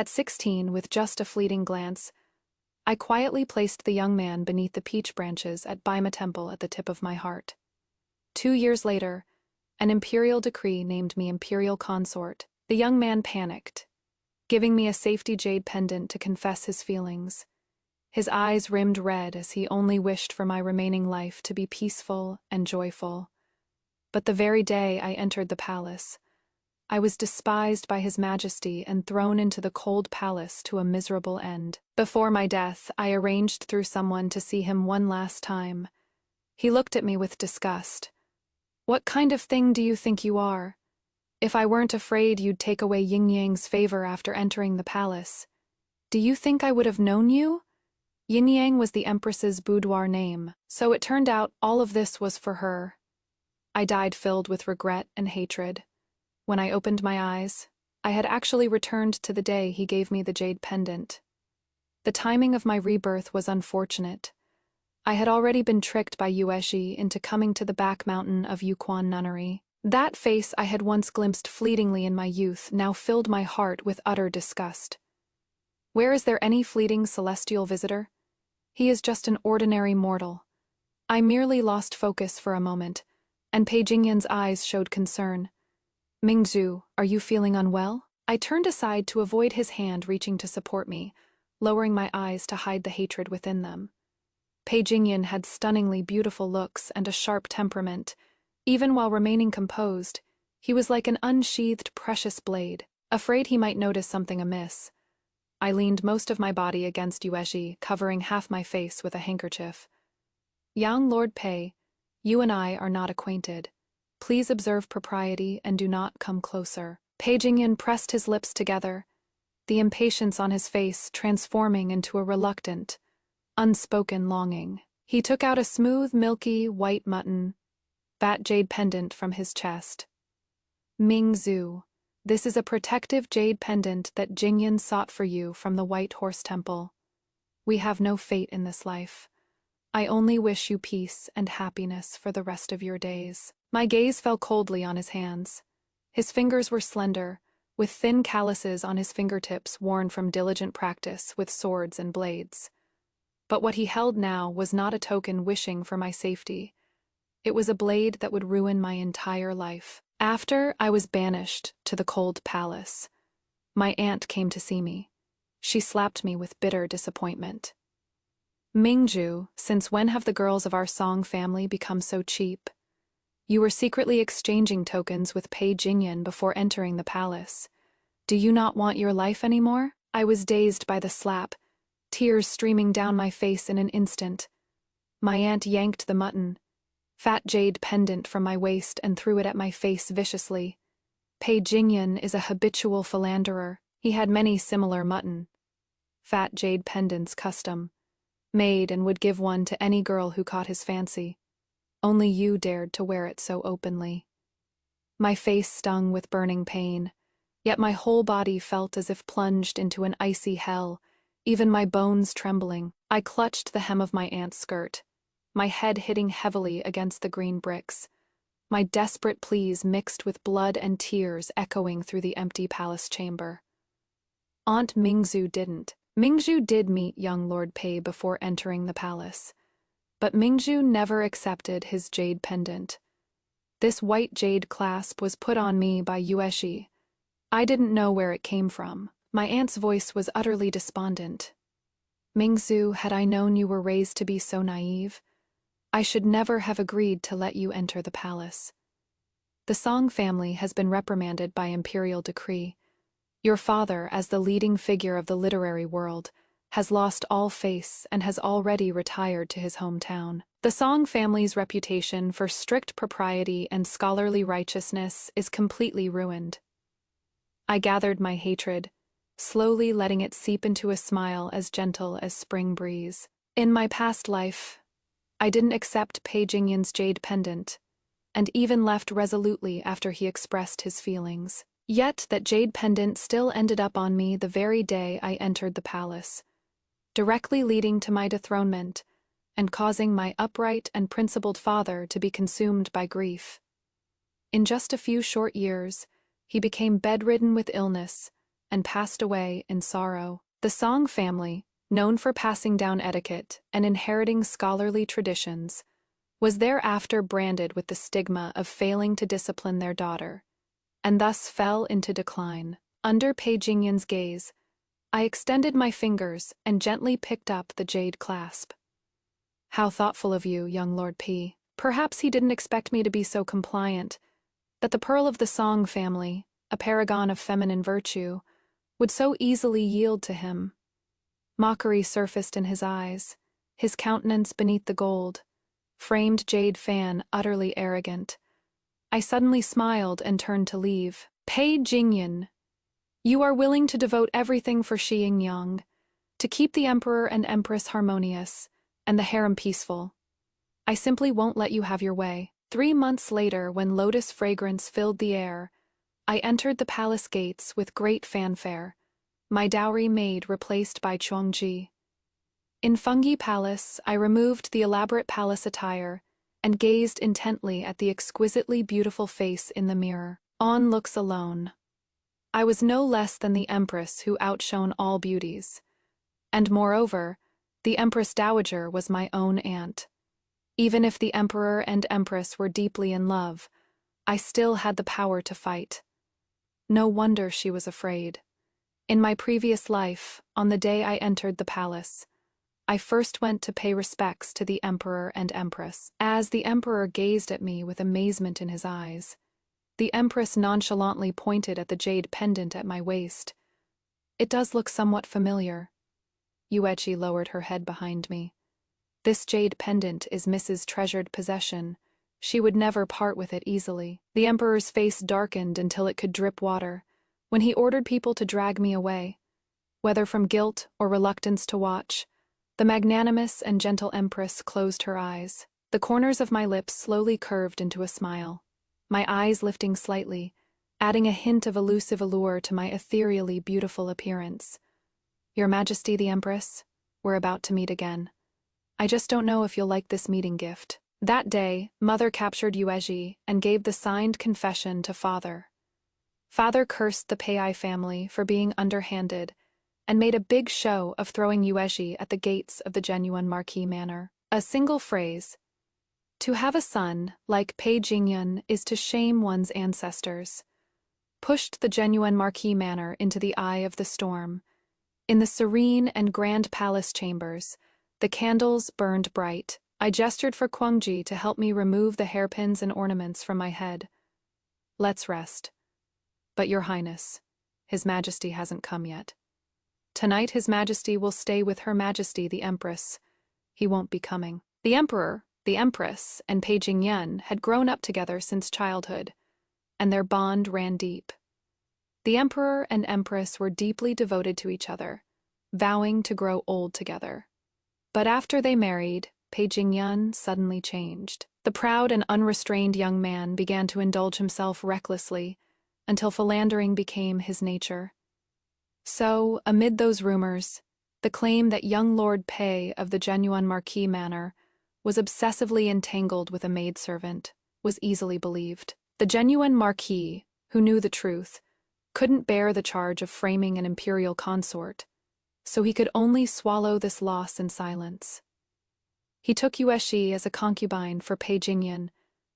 At 16, with just a fleeting glance, I quietly placed the young man beneath the peach branches at Baima Temple at the tip of my heart. 2 years later, an imperial decree named me imperial consort. The young man panicked, giving me a safety jade pendant to confess his feelings. His eyes rimmed red as he only wished for my remaining life to be peaceful and joyful. But the very day I entered the palace, I was despised by His Majesty and thrown into the cold palace to a miserable end. Before my death, I arranged through someone to see him one last time. He looked at me with disgust. "What kind of thing do you think you are? If I weren't afraid you'd take away Yin Yang's favor after entering the palace. Do you think I would have known you?" Yin Yang was the Empress's boudoir name, so it turned out all of this was for her. I died filled with regret and hatred. When I opened my eyes, I had actually returned to the day he gave me the jade pendant. The timing of my rebirth was unfortunate. I had already been tricked by Yueshi into coming to the back mountain of Yuquan Nunnery. That face I had once glimpsed fleetingly in my youth now filled my heart with utter disgust. Where is there any fleeting celestial visitor? He is just an ordinary mortal. I merely lost focus for a moment, and Pei Jingyan's eyes showed concern. "Mingzhu, are you feeling unwell?" I turned aside to avoid his hand reaching to support me, lowering my eyes to hide the hatred within them. Pei Jingyan had stunningly beautiful looks and a sharp temperament. Even while remaining composed, he was like an unsheathed precious blade, afraid he might notice something amiss. I leaned most of my body against Yueshi, covering half my face with a handkerchief. "Young Lord Pei, you and I are not acquainted. Please observe propriety and do not come closer." Pei Jingyan pressed his lips together, the impatience on his face transforming into a reluctant, unspoken longing. He took out a smooth, milky, white mutton, fat jade pendant from his chest. "Mingzhu, this is a protective jade pendant that Jingyan sought for you from the White Horse Temple. We have no fate in this life. I only wish you peace and happiness for the rest of your days." My gaze fell coldly on his hands. His fingers were slender, with thin calluses on his fingertips worn from diligent practice with swords and blades. But what he held now was not a token wishing for my safety. It was a blade that would ruin my entire life. After I was banished to the cold palace, my aunt came to see me. She slapped me with bitter disappointment. "Mingzhu, since when have the girls of our Song family become so cheap? You were secretly exchanging tokens with Pei Jingyan before entering the palace. Do you not want your life anymore?" I was dazed by the slap, tears streaming down my face in an instant. My aunt yanked the mutton, fat jade pendant from my waist and threw it at my face viciously. Pei Jingyan is a habitual philanderer. He had many similar mutton, fat jade pendants custom, made and would give one to any girl who caught his fancy. Only you dared to wear it so openly. My face stung with burning pain, yet my whole body felt as if plunged into an icy hell, even my bones trembling. I clutched the hem of my aunt's skirt, my head hitting heavily against the green bricks, my desperate pleas mixed with blood and tears echoing through the empty palace chamber. Aunt Mingzhu didn't. Mingzhu did meet young Lord Pei before entering the palace, but Mingzhu never accepted his jade pendant. This white jade clasp was put on me by Yueshi. I didn't know where it came from. My aunt's voice was utterly despondent. "Mingzhu, had I known you were raised to be so naive, I should never have agreed to let you enter the palace. The Song family has been reprimanded by imperial decree. Your father, as the leading figure of the literary world, has lost all face and has already retired to his hometown. The Song family's reputation for strict propriety and scholarly righteousness is completely ruined." I gathered my hatred, slowly letting it seep into a smile as gentle as spring breeze. In my past life, I didn't accept Pei Jingyan's jade pendant, and even left resolutely after he expressed his feelings. Yet that jade pendant still ended up on me the very day I entered the palace, directly leading to my dethronement and causing my upright and principled father to be consumed by grief. In just a few short years, he became bedridden with illness and passed away in sorrow. The Song family, known for passing down etiquette and inheriting scholarly traditions, was thereafter branded with the stigma of failing to discipline their daughter, and thus fell into decline. Under Pei Jingyan's gaze, I extended my fingers and gently picked up the jade clasp. How thoughtful of you, young Lord P. Perhaps he didn't expect me to be so compliant, that the pearl of the Song family, a paragon of feminine virtue, would so easily yield to him. Mockery surfaced in his eyes, his countenance beneath the gold, framed jade fan utterly arrogant. I suddenly smiled and turned to leave. Pei Jingyan, you are willing to devote everything for Xiying, to keep the emperor and empress harmonious, and the harem peaceful. I simply won't let you have your way. 3 months later, when lotus fragrance filled the air, I entered the palace gates with great fanfare, my dowry maid replaced by Chuangji. In Fungi Palace, I removed the elaborate palace attire and gazed intently at the exquisitely beautiful face in the mirror. On looks alone. I was no less than the empress who outshone all beauties. And moreover, the empress dowager was my own aunt. Even if the emperor and empress were deeply in love, I still had the power to fight. No wonder she was afraid. In my previous life, on the day I entered the palace, I first went to pay respects to the emperor and empress. As the emperor gazed at me with amazement in his eyes, the empress nonchalantly pointed at the jade pendant at my waist. It does look somewhat familiar. Yuechi lowered her head behind me. This jade pendant is Mrs. treasured possession. She would never part with it easily. The emperor's face darkened until it could drip water, when he ordered people to drag me away. Whether from guilt or reluctance to watch, the magnanimous and gentle empress closed her eyes. The corners of my lips slowly curved into a smile, my eyes lifting slightly, adding a hint of elusive allure to my ethereally beautiful appearance. Your Majesty the Empress, we're about to meet again. I just don't know if you'll like this meeting gift. That day, Mother captured Yueji and gave the signed confession to Father. Father cursed the Pei family for being underhanded and made a big show of throwing Yueji at the gates of the genuine Marquis Manor. A single phrase: to have a son like Pei Jingyan is to shame one's ancestors, pushed the genuine Marquis Manor into the eye of the storm. In the serene and grand palace chambers, the candles burned bright. I gestured for Guangji to help me remove the hairpins and ornaments from my head. Let's rest. But Your Highness, His Majesty hasn't come yet. Tonight His Majesty will stay with Her Majesty the Empress. He won't be coming. The Emperor, the Empress, and Pei Jingyan had grown up together since childhood, and their bond ran deep. The Emperor and Empress were deeply devoted to each other, vowing to grow old together. But after they married, Pei Jingyan suddenly changed. The proud and unrestrained young man began to indulge himself recklessly, until philandering became his nature. So, amid those rumors, the claim that young Lord Pei of the genuine Marquis Manor was obsessively entangled with a maidservant was easily believed. The genuine Marquis, who knew the truth, couldn't bear the charge of framing an imperial consort, so he could only swallow this loss in silence. He took Yueshi as a concubine for Pei Jingyan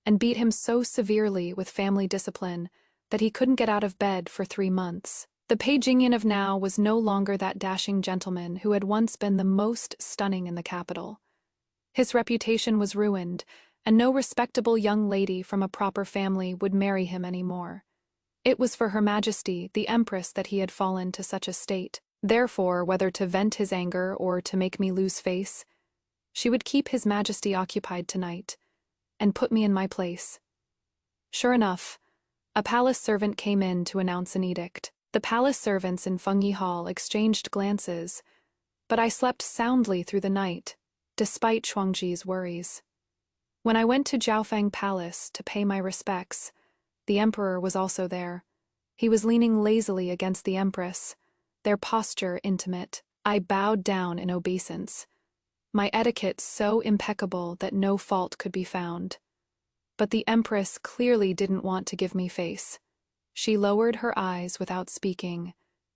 and beat him so severely with family discipline that he couldn't get out of bed for 3 months. The Pei Jingyan of now was no longer that dashing gentleman who had once been the most stunning in the capital. His reputation was ruined, and no respectable young lady from a proper family would marry him anymore. It was for Her Majesty, the Empress, that he had fallen to such a state. Therefore, whether to vent his anger or to make me lose face, she would keep His Majesty occupied tonight, and put me in my place. Sure enough, a palace servant came in to announce an edict. The palace servants in Fungi Hall exchanged glances, but I slept soundly through the night, despite Chuangji's worries. When I went to Jiaofeng Palace to pay my respects, the emperor was also there. He was leaning lazily against the empress, their posture intimate. I bowed down in obeisance, my etiquette so impeccable that no fault could be found. But the empress clearly didn't want to give me face. She lowered her eyes without speaking,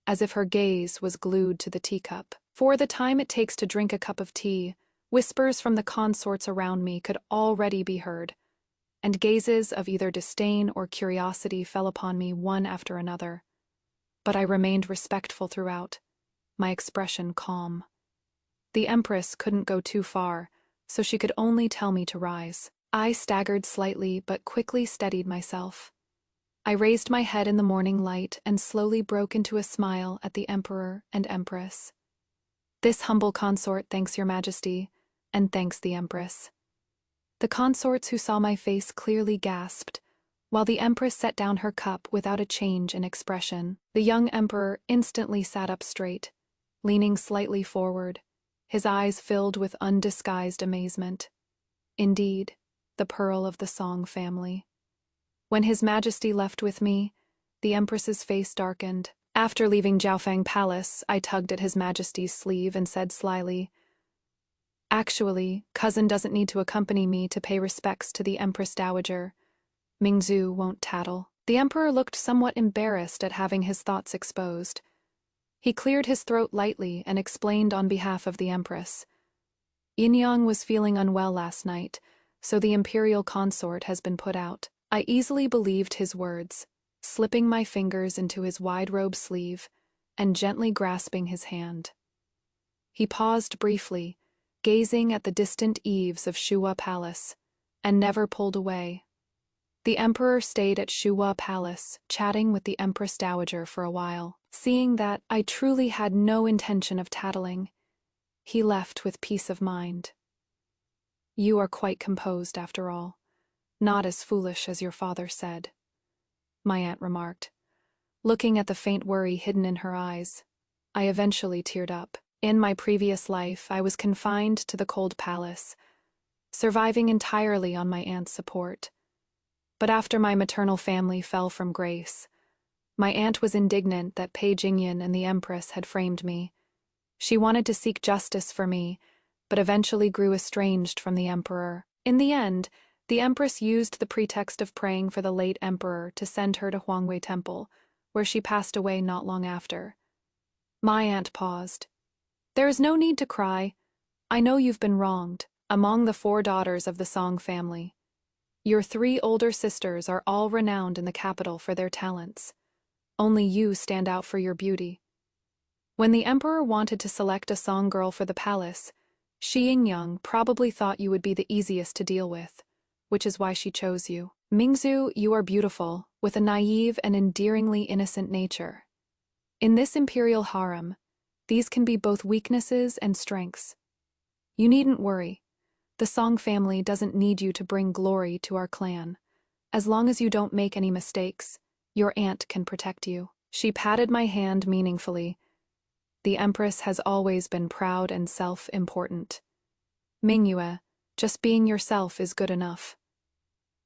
as if her gaze was glued to the teacup. For the time it takes to drink a cup of tea, whispers from the consorts around me could already be heard, and gazes of either disdain or curiosity fell upon me one after another. But I remained respectful throughout, my expression calm. The Empress couldn't go too far, so she could only tell me to rise. I staggered slightly but quickly steadied myself. I raised my head in the morning light and slowly broke into a smile at the Emperor and Empress. "This humble consort thanks your Majesty, and thanks the Empress." The consorts who saw my face clearly gasped, while the Empress set down her cup without a change in expression. The young Emperor instantly sat up straight, leaning slightly forward, his eyes filled with undisguised amazement. Indeed, the pearl of the Song family. When His Majesty left with me, the Empress's face darkened. After leaving Jiaofeng Palace, I tugged at His Majesty's sleeve and said slyly, "Actually, cousin doesn't need to accompany me to pay respects to the Empress Dowager. Mingzhu won't tattle." The Emperor looked somewhat embarrassed at having his thoughts exposed. He cleared his throat lightly and explained on behalf of the Empress. "Yin was feeling unwell last night, so the imperial consort has been put out." I easily believed his words, slipping my fingers into his wide robe sleeve and gently grasping his hand. He paused briefly, gazing at the distant eaves of Shuwa Palace, and never pulled away. The Emperor stayed at Shuwa Palace, chatting with the Empress Dowager for a while. Seeing that I truly had no intention of tattling, he left with peace of mind. "You are quite composed, after all. Not as foolish as your father said," my aunt remarked. Looking at the faint worry hidden in her eyes, I eventually teared up. In my previous life, I was confined to the cold palace, surviving entirely on my aunt's support. But after my maternal family fell from grace, my aunt was indignant that Pei Jingyan and the Empress had framed me. She wanted to seek justice for me, but eventually grew estranged from the Emperor. In the end, the Empress used the pretext of praying for the late Emperor to send her to Huangwei Temple, where she passed away not long after. My aunt paused. "There is no need to cry. I know you've been wronged. Among the 4 daughters of the Song family, your 3 older sisters are all renowned in the capital for their talents. Only you stand out for your beauty. When the Emperor wanted to select a Song girl for the palace, Shi Yingyang probably thought you would be the easiest to deal with, which is why she chose you. Mingzhu, you are beautiful, with a naive and endearingly innocent nature. In this imperial harem, these can be both weaknesses and strengths. You needn't worry. The Song family doesn't need you to bring glory to our clan. As long as you don't make any mistakes, your aunt can protect you." She patted my hand meaningfully. The Empress has always been proud and self-important. "Mingyue, just being yourself is good enough."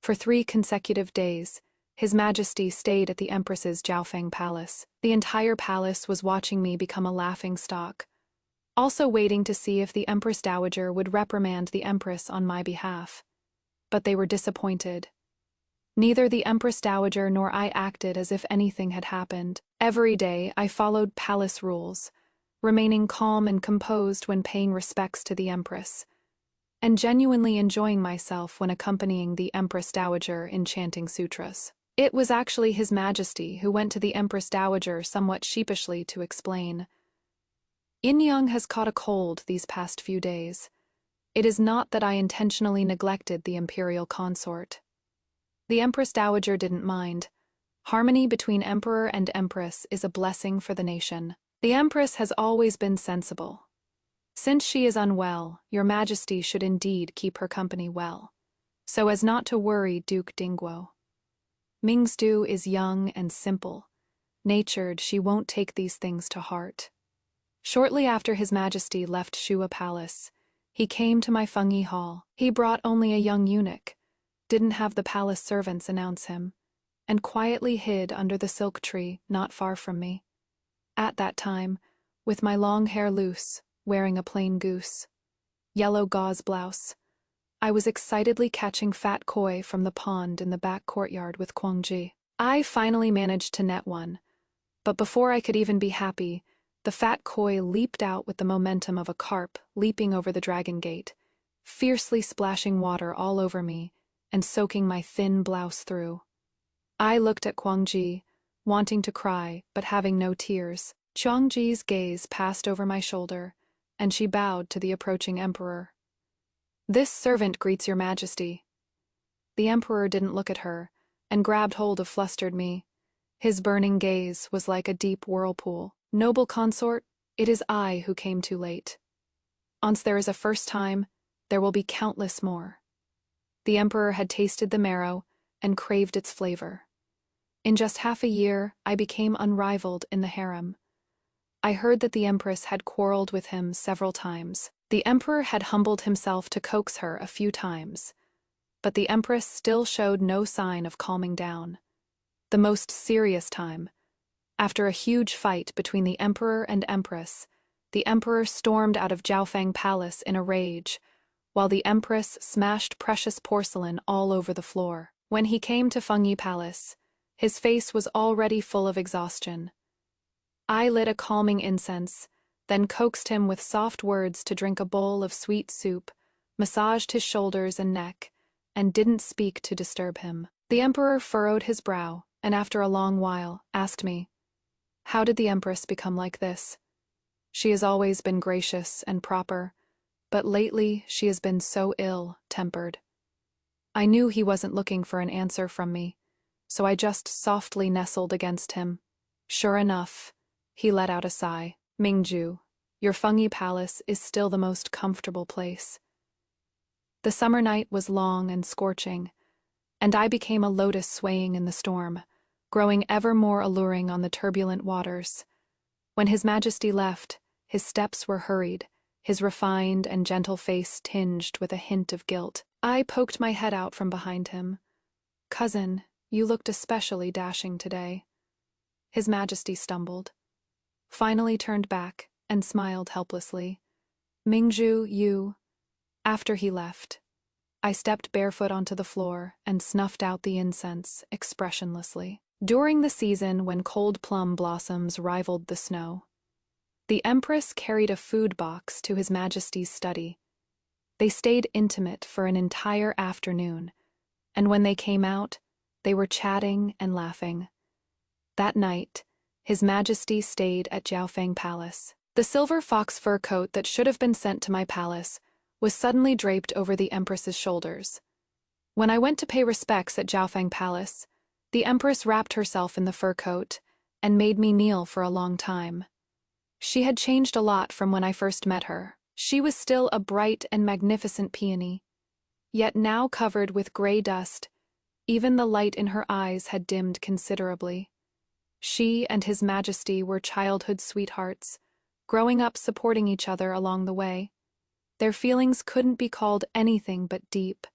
For 3 consecutive days, His Majesty stayed at the Empress's Jiaofeng Palace. The entire palace was watching me become a laughingstock, also waiting to see if the Empress Dowager would reprimand the Empress on my behalf. But they were disappointed. Neither the Empress Dowager nor I acted as if anything had happened. Every day, I followed palace rules, remaining calm and composed when paying respects to the Empress, and genuinely enjoying myself when accompanying the Empress Dowager in chanting sutras. It was actually His Majesty who went to the Empress Dowager somewhat sheepishly to explain. "Yin has caught a cold these past few days. It is not that I intentionally neglected the imperial consort." The Empress Dowager didn't mind. Harmony between Emperor and Empress is a blessing for the nation. The Empress has always been sensible. Since she is unwell, your Majesty should indeed keep her company well, so as not to worry Duke Dingguo. Mingzhu is young and simple. Natured, she won't take these things to heart. Shortly after His Majesty left Shuwa Palace, he came to my Fengyi Hall. He brought only a young eunuch, didn't have the palace servants announce him, and quietly hid under the silk tree not far from me. At that time, with my long hair loose, wearing a plain goose, yellow gauze blouse, I was excitedly catching fat koi from the pond in the back courtyard with Guangji. I finally managed to net one, But before I could even be happy, the fat koi leaped out with the momentum of a carp leaping over the dragon gate, fiercely splashing water all over me and soaking my thin blouse through. I looked at Kwangji, wanting to cry but having no tears. Kwangji's gaze passed over my shoulder, and she bowed to the approaching emperor. "This servant greets your majesty." The emperor didn't look at her, and grabbed hold of flustered me. His burning gaze was like a deep whirlpool. "Noble consort, it is I who came too late. Once there is a first time, there will be countless more." The emperor had tasted the marrow and craved its flavor. In just half a year, I became unrivaled in the harem. I heard that the empress had quarreled with him several times. The emperor had humbled himself to coax her a few times, but the empress still showed no sign of calming down. The most serious time, after a huge fight between the emperor and empress, the emperor stormed out of Jiaofeng Palace in a rage, while the empress smashed precious porcelain all over the floor. When he came to Fengyi Palace, his face was already full of exhaustion. I lit a calming incense, then coaxed him with soft words to drink a bowl of sweet soup, massaged his shoulders and neck, and didn't speak to disturb him. The emperor furrowed his brow, and after a long while, asked me, "How did the empress become like this? She has always been gracious and proper, but lately she has been so ill-tempered." I knew he wasn't looking for an answer from me, so I just softly nestled against him. Sure enough, he let out a sigh. "Mingju, your Fengyi Palace is still the most comfortable place." The summer night was long and scorching, and I became a lotus swaying in the storm, growing ever more alluring on the turbulent waters. When His Majesty left, his steps were hurried, his refined and gentle face tinged with a hint of guilt. I poked my head out from behind him. "Cousin, you looked especially dashing today." His Majesty stumbled, finally turned back, and smiled helplessly. "Mingju, you—" After he left, I stepped barefoot onto the floor and snuffed out the incense expressionlessly. During the season when cold plum blossoms rivaled the snow, the Empress carried a food box to His Majesty's study. They stayed intimate for an entire afternoon, and when they came out, they were chatting and laughing. That night, His Majesty stayed at Jiaofeng Palace. The silver fox fur coat that should have been sent to my palace was suddenly draped over the Empress's shoulders. When I went to pay respects at Jiaofeng Palace, the Empress wrapped herself in the fur coat and made me kneel for a long time. She had changed a lot from when I first met her. She was still a bright and magnificent peony, yet now covered with gray dust. Even the light in her eyes had dimmed considerably. She and His Majesty were childhood sweethearts, growing up supporting each other along the way. Their feelings couldn't be called anything but deep,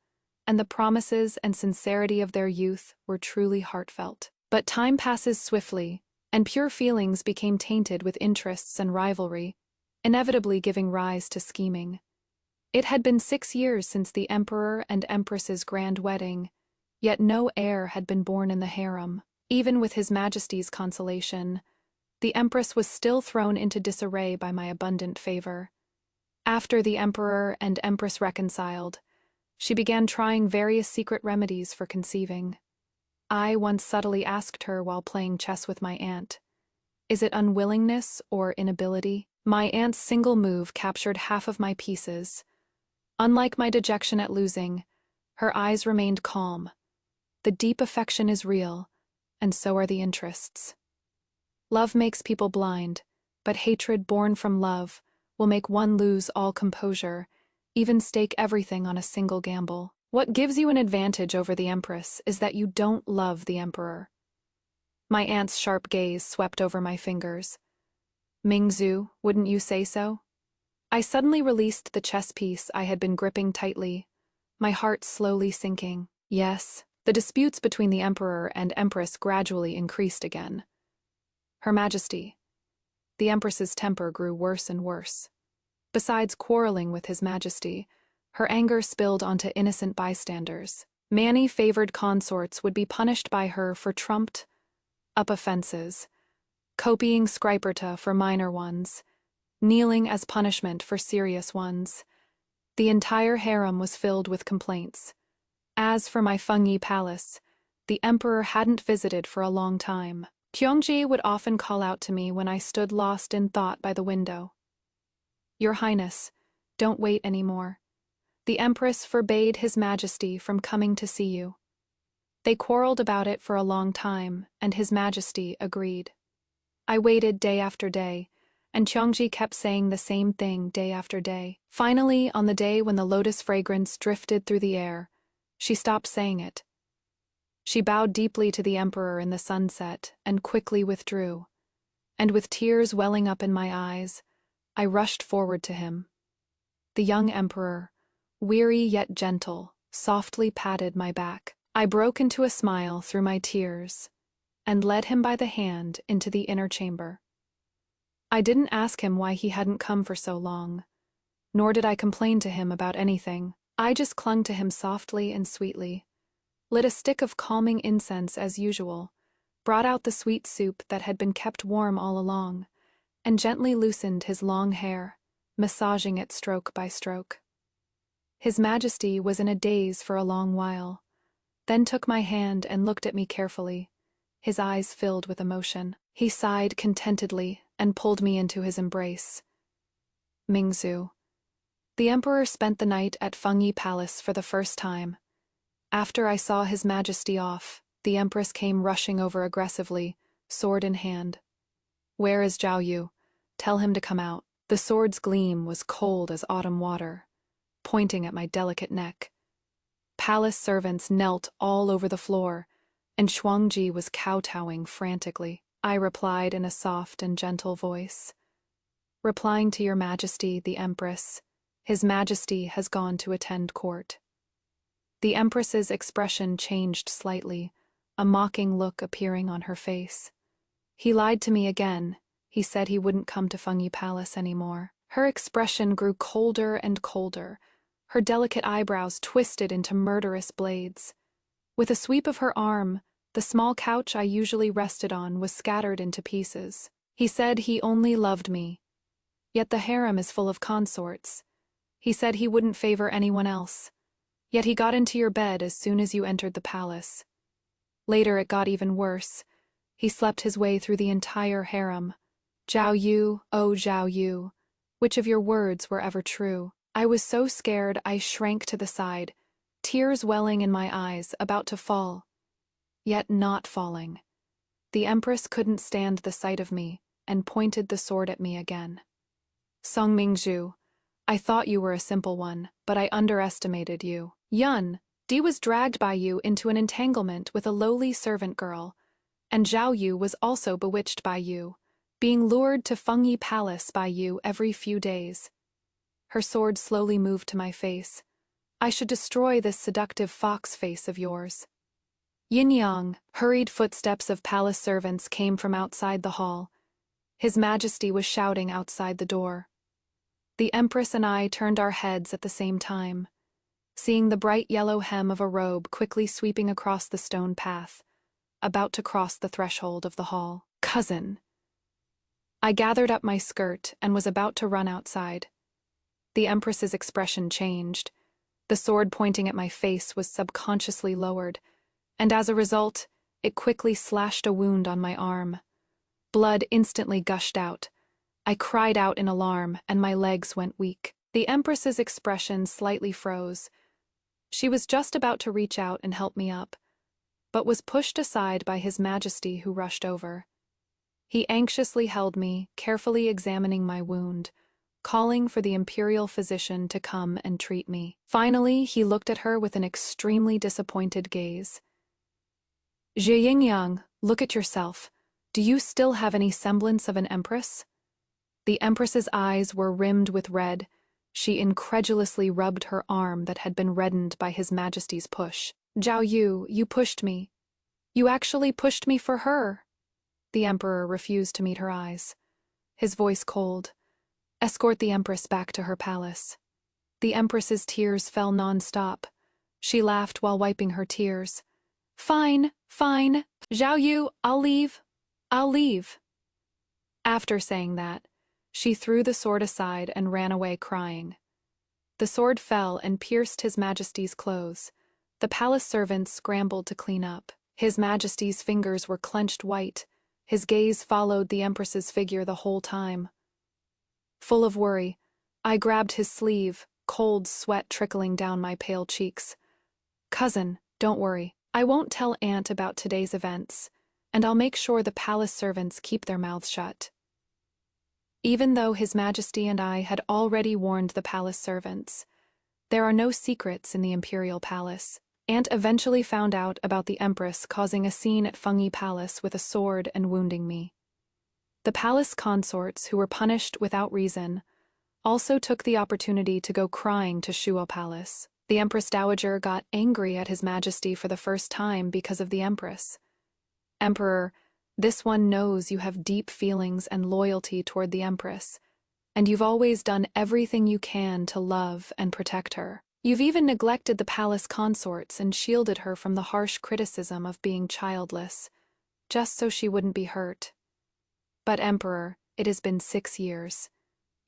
and the promises and sincerity of their youth were truly heartfelt. But time passes swiftly, and pure feelings became tainted with interests and rivalry, inevitably giving rise to scheming. It had been 6 years since the Emperor and Empress's grand wedding, yet no heir had been born in the harem. Even with His Majesty's consolation, the Empress was still thrown into disarray by my abundant favor. After the Emperor and Empress reconciled, she began trying various secret remedies for conceiving. I once subtly asked her while playing chess with my aunt, "Is it unwillingness or inability?" My aunt's single move captured half of my pieces. Unlike my dejection at losing, her eyes remained calm. The deep affection is real, and so are the interests. Love makes people blind, but hatred born from love will make one lose all composure, even stake everything on a single gamble. What gives you an advantage over the Empress is that you don't love the Emperor. My aunt's sharp gaze swept over my fingers. "Mingzu, wouldn't you say so?" I suddenly released the chess piece I had been gripping tightly, my heart slowly sinking. Yes, the disputes between the Emperor and Empress gradually increased again. Her Majesty. The Empress's temper grew worse and worse. Besides quarreling with His Majesty, her anger spilled onto innocent bystanders. Many favored consorts would be punished by her for trumped-up offenses, copying scriperta for minor ones, kneeling as punishment for serious ones. The entire harem was filled with complaints. As for my fungi palace, the emperor hadn't visited for a long time. Kyungji would often call out to me when I stood lost in thought by the window. "Your Highness, don't wait anymore. The Empress forbade His Majesty from coming to see you." They quarreled about it for a long time, and His Majesty agreed. I waited day after day, and Kyungji kept saying the same thing day after day. Finally, on the day when the lotus fragrance drifted through the air, she stopped saying it. She bowed deeply to the emperor in the sunset and quickly withdrew, and with tears welling up in my eyes, I rushed forward to him. The young emperor, weary yet gentle, softly patted my back. I broke into a smile through my tears and led him by the hand into the inner chamber. I didn't ask him why he hadn't come for so long, nor did I complain to him about anything. I just clung to him softly and sweetly, lit a stick of calming incense as usual, brought out the sweet soup that had been kept warm all along, and gently loosened his long hair, massaging it stroke by stroke. His Majesty was in a daze for a long while, then took my hand and looked at me carefully, his eyes filled with emotion. He sighed contentedly and pulled me into his embrace. Mingzu. The emperor spent the night at Fungi Palace for the first time. After I saw His Majesty off, the empress came rushing over aggressively, sword in hand. "Where is Zhao Yu? Tell him to come out." The sword's gleam was cold as autumn water, pointing at my delicate neck. Palace servants knelt all over the floor, and Shuangji was kowtowing frantically. I replied in a soft and gentle voice. "Replying to your Majesty, the Empress, His Majesty has gone to attend court." The Empress's expression changed slightly, a mocking look appearing on her face. "He lied to me again. He said he wouldn't come to Fungi Palace anymore." Her expression grew colder and colder, her delicate eyebrows twisted into murderous blades. With a sweep of her arm, the small couch I usually rested on was scattered into pieces. "He said he only loved me. Yet the harem is full of consorts. He said he wouldn't favor anyone else. Yet he got into your bed as soon as you entered the palace. Later it got even worse. He slept his way through the entire harem. Zhao Yu, oh Zhao Yu, which of your words were ever true?" I was so scared I shrank to the side, tears welling in my eyes, about to fall. Yet not falling. The Empress couldn't stand the sight of me, and pointed the sword at me again. "Song Mingzhu, I thought you were a simple one, but I underestimated you. Yun, Di was dragged by you into an entanglement with a lowly servant girl, and Zhao Yu was also bewitched by you, being lured to Fungi Palace by you every few days." Her sword slowly moved to my face. "I should destroy this seductive fox face of yours." Yin-yang, hurried footsteps of palace servants came from outside the hall. His Majesty was shouting outside the door. The Empress and I turned our heads at the same time, seeing the bright yellow hem of a robe quickly sweeping across the stone path, about to cross the threshold of the hall. "Cousin!" I gathered up my skirt and was about to run outside. The Empress's expression changed. The sword pointing at my face was subconsciously lowered, and as a result, it quickly slashed a wound on my arm. Blood instantly gushed out. I cried out in alarm, and my legs went weak. The Empress's expression slightly froze. She was just about to reach out and help me up, but was pushed aside by His Majesty, who rushed over. He anxiously held me, carefully examining my wound, calling for the imperial physician to come and treat me. Finally, he looked at her with an extremely disappointed gaze. "Zhe Yingyang, look at yourself. Do you still have any semblance of an empress?" The Empress's eyes were rimmed with red. She incredulously rubbed her arm that had been reddened by His Majesty's push. "Zhao Yu, you pushed me. You actually pushed me for her." The Emperor refused to meet her eyes, his voice cold. "Escort the Empress back to her palace." The Empress's tears fell non-stop. She laughed while wiping her tears. "Fine, fine. Zhao Yu, I'll leave. I'll leave." After saying that, she threw the sword aside and ran away crying. The sword fell and pierced His Majesty's clothes. The palace servants scrambled to clean up. His Majesty's fingers were clenched white. His gaze followed the Empress's figure the whole time. Full of worry, I grabbed his sleeve, cold sweat trickling down my pale cheeks. "Cousin, don't worry. I won't tell Aunt about today's events, and I'll make sure the palace servants keep their mouths shut." Even though His Majesty and I had already warned the palace servants, there are no secrets in the imperial palace. Aunt eventually found out about the Empress causing a scene at Fengyi Palace with a sword and wounding me. The palace consorts, who were punished without reason, also took the opportunity to go crying to Shuo Palace. The Empress Dowager got angry at His Majesty for the first time because of the Empress. "Emperor, this one knows you have deep feelings and loyalty toward the Empress, and you've always done everything you can to love and protect her. You've even neglected the palace consorts and shielded her from the harsh criticism of being childless, just so she wouldn't be hurt. But Emperor, it has been 6 years.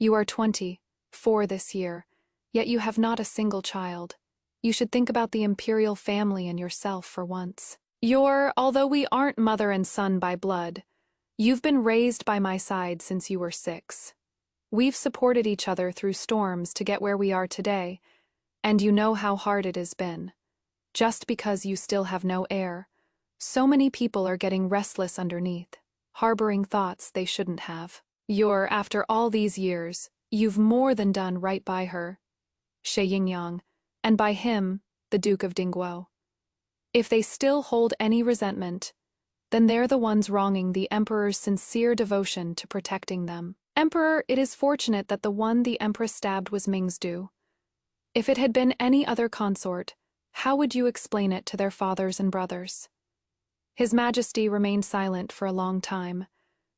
You are 24 this year, yet you have not a single child. You should think about the imperial family and yourself for once. Although we aren't mother and son by blood, you've been raised by my side since you were 6. We've supported each other through storms to get where we are today, and you know how hard it has been. Just because you still have no heir, so many people are getting restless underneath, harboring thoughts they shouldn't have. After all these years, you've more than done right by her, Shi Yingyang, and by him, the Duke of Dingguo. If they still hold any resentment, then they're the ones wronging the Emperor's sincere devotion to protecting them. Emperor, it is fortunate that the one the Empress stabbed was Mingzdu. If it had been any other consort, how would you explain it to their fathers and brothers?" His Majesty remained silent for a long time,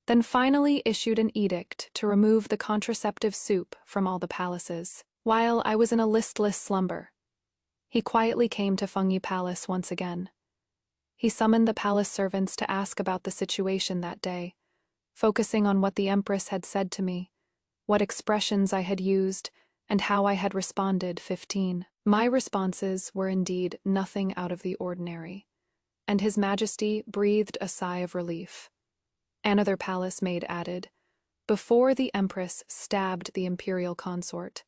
then finally issued an edict to remove the contraceptive soup from all the palaces. While I was in a listless slumber, he quietly came to Fengyi Palace once again. He summoned the palace servants to ask about the situation that day, focusing on what the Empress had said to me, what expressions I had used, and how I had responded. 15. My responses were indeed nothing out of the ordinary, and His Majesty breathed a sigh of relief. Another palace maid added, "Before the Empress stabbed the imperial consort,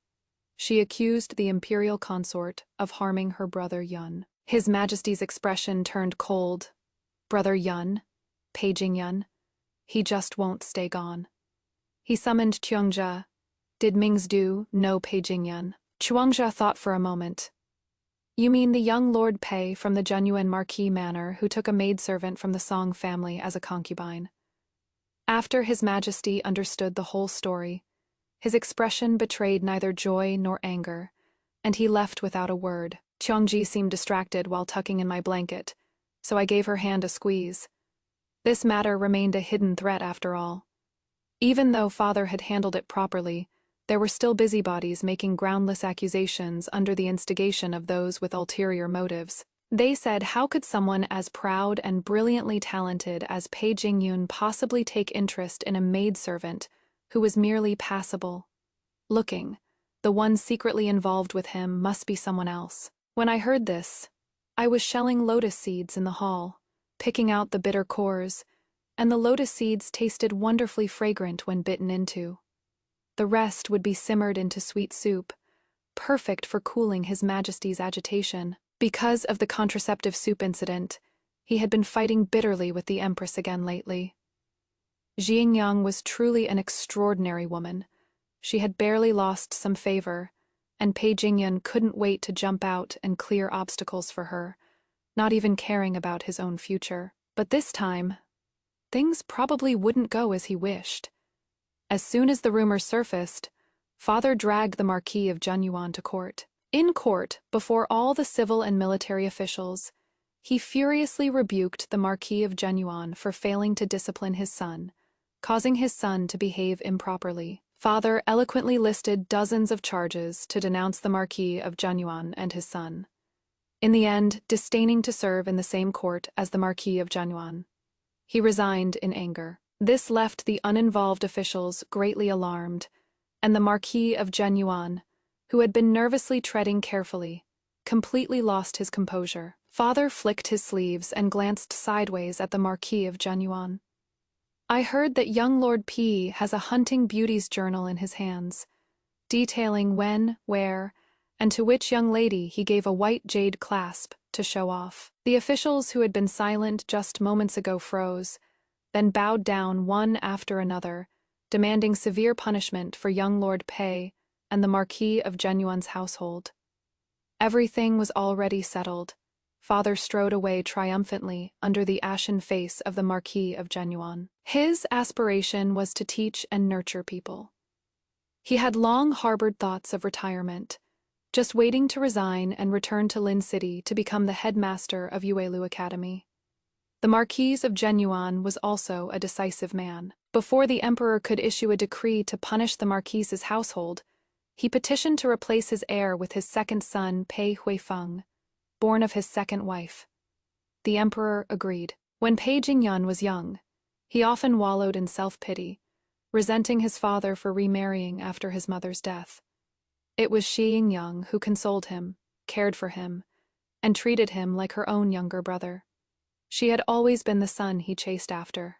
she accused the imperial consort of harming her brother Yun." His Majesty's expression turned cold. "Brother Yun? Paging Yun? He just won't stay gone." He summoned Chuangjia. "Did Mingzdu know Paging Yun?" Chuangjia thought for a moment. "You mean the young Lord Pei from the genuine Marquis Manor who took a maidservant from the Song family as a concubine?" After His Majesty understood the whole story, his expression betrayed neither joy nor anger, and he left without a word. Chuangji seemed distracted while tucking in my blanket, so I gave her hand a squeeze. This matter remained a hidden threat after all. Even though father had handled it properly, there were still busybodies making groundless accusations under the instigation of those with ulterior motives. They said, how could someone as proud and brilliantly talented as Pei Jingyun possibly take interest in a maidservant who was merely passable looking? The one secretly involved with him must be someone else. When I heard this, I was shelling lotus seeds in the hall, picking out the bitter cores, and the lotus seeds tasted wonderfully fragrant when bitten into. The rest would be simmered into sweet soup, perfect for cooling His Majesty's agitation. Because of the contraceptive soup incident, he had been fighting bitterly with the Empress again lately. Xingyang was truly an extraordinary woman. She had barely lost some favor, and Pei Jingyun couldn't wait to jump out and clear obstacles for her, not even caring about his own future. But this time, things probably wouldn't go as he wished. As soon as the rumor surfaced, father dragged the Marquis of Junyuan to court. In court, before all the civil and military officials, he furiously rebuked the Marquis of Junyuan for failing to discipline his son, causing his son to behave improperly. Father eloquently listed dozens of charges to denounce the Marquis of Junyuan and his son. In the end, disdaining to serve in the same court as the Marquis of Junyuan, he resigned in anger. This left the uninvolved officials greatly alarmed, and the Marquis of Genuine, who had been nervously treading carefully, completely lost his composure. Father flicked his sleeves and glanced sideways at the Marquis of Genuine. "I heard that young Lord P has a hunting beauties journal in his hands, detailing when, where, and to which young lady he gave a white jade clasp to show off." The officials who had been silent just moments ago froze, then bowed down one after another, demanding severe punishment for young Lord P and the Marquis of Genuine's household. Everything was already settled. Father strode away triumphantly under the ashen face of the Marquis of Genuine. His aspiration was to teach and nurture people. He had long harbored thoughts of retirement, just waiting to resign and return to Lin City to become the headmaster of Yuelu Academy. The Marquis of Genuine was also a decisive man. Before the emperor could issue a decree to punish the Marquis's household, he petitioned to replace his heir with his second son, Pei Huifeng, born of his second wife. The emperor agreed. When Pei Jingyun was young, he often wallowed in self-pity, resenting his father for remarrying after his mother's death. It was Shi Yingyang who consoled him, cared for him, and treated him like her own younger brother. She had always been the son he chased after.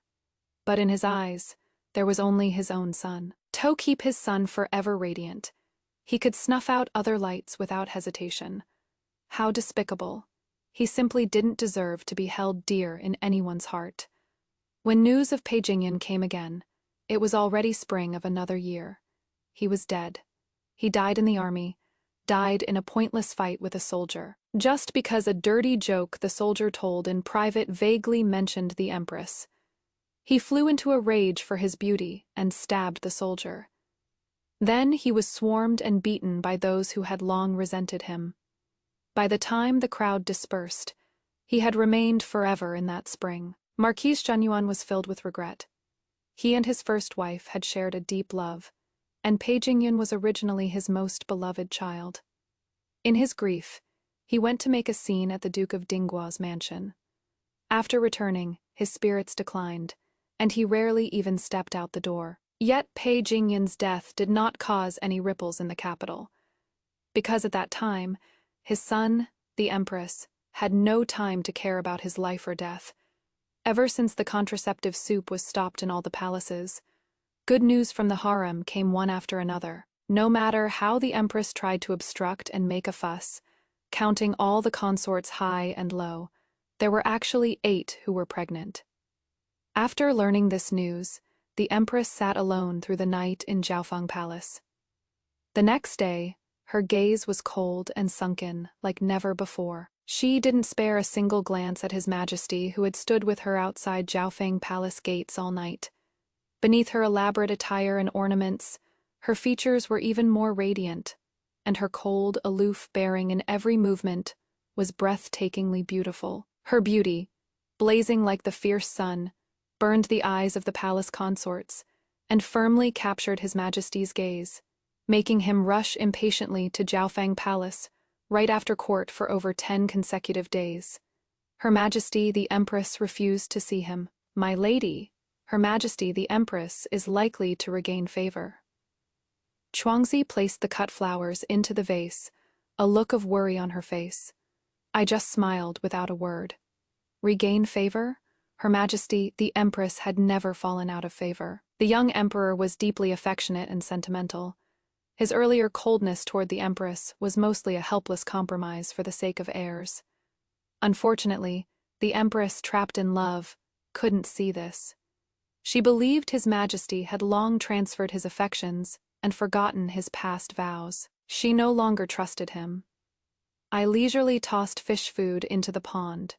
But in his eyes, there was only his own son. To keep his son forever radiant, he could snuff out other lights without hesitation. How despicable. He simply didn't deserve to be held dear in anyone's heart. When news of Pei Jingyan came again, it was already spring of another year. He was dead. He died in the army, died in a pointless fight with a soldier, just because a dirty joke the soldier told in private vaguely mentioned the empress. He flew into a rage for his beauty and stabbed the soldier. Then he was swarmed and beaten by those who had long resented him. By the time the crowd dispersed, he had remained forever in that spring. Marquis Genuine was filled with regret. He and his first wife had shared a deep love, and Pei Jingyun was originally his most beloved child. In his grief, he went to make a scene at the Duke of Dinggua's mansion. After returning, his spirits declined, and he rarely even stepped out the door. Yet Pei Jingyun's death did not cause any ripples in the capital, because at that time, his son, the empress, had no time to care about his life or death. Ever since the contraceptive soup was stopped in all the palaces, good news from the harem came one after another. No matter how the empress tried to obstruct and make a fuss, counting all the consorts high and low, there were actually 8 who were pregnant. After learning this news, the empress sat alone through the night in Jiaofeng Palace. The next day, her gaze was cold and sunken like never before. She didn't spare a single glance at His Majesty, who had stood with her outside Jiaofeng Palace gates all night. Beneath her elaborate attire and ornaments, her features were even more radiant, and her cold, aloof bearing in every movement was breathtakingly beautiful. Her beauty, blazing like the fierce sun, burned the eyes of the palace consorts and firmly captured His Majesty's gaze, making him rush impatiently to Jiaofeng Palace right after court for over 10 consecutive days. Her Majesty the Empress refused to see him. "My lady, Her Majesty the Empress is likely to regain favor." Chuangzi placed the cut flowers into the vase, a look of worry on her face. I just smiled without a word. Regain favor? Her Majesty the Empress had never fallen out of favor. The young emperor was deeply affectionate and sentimental. His earlier coldness toward the Empress was mostly a helpless compromise for the sake of heirs. Unfortunately, the Empress, trapped in love, couldn't see this. She believed His Majesty had long transferred his affections and forgotten his past vows. She no longer trusted him. I leisurely tossed fish food into the pond,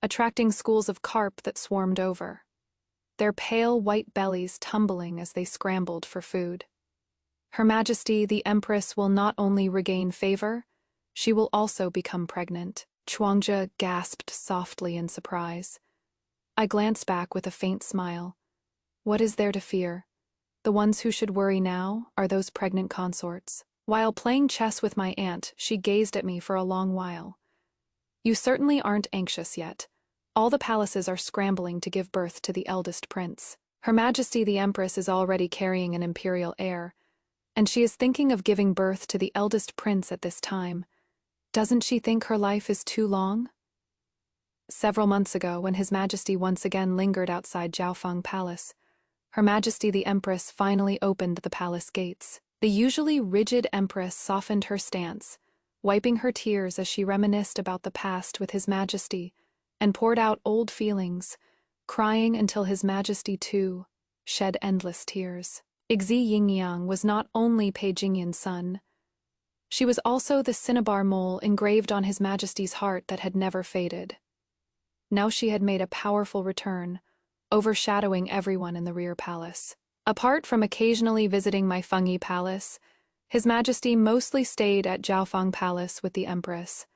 attracting schools of carp that swarmed over, their pale white bellies tumbling as they scrambled for food. Her Majesty the Empress will not only regain favor, she will also become pregnant. Chuangzhe gasped softly in surprise. I glanced back with a faint smile. What is there to fear? The ones who should worry now are those pregnant consorts. While playing chess with my aunt, she gazed at me for a long while. You certainly aren't anxious yet. All the palaces are scrambling to give birth to the eldest prince. Her Majesty the Empress is already carrying an imperial heir, and she is thinking of giving birth to the eldest prince at this time. Doesn't she think her life is too long? Several months ago, when His Majesty once again lingered outside Jiaofeng Palace, Her Majesty the Empress finally opened the palace gates. The usually rigid Empress softened her stance, wiping her tears as she reminisced about the past with His Majesty, and poured out old feelings, crying until His Majesty, too, shed endless tears. Ixi Yingyang was not only Pei Jingyan's son. She was also the cinnabar mole engraved on His Majesty's heart that had never faded. Now she had made a powerful return, overshadowing everyone in the rear palace. Apart from occasionally visiting my Fengyi Palace, His Majesty mostly stayed at Jiaofeng Palace with the Empress.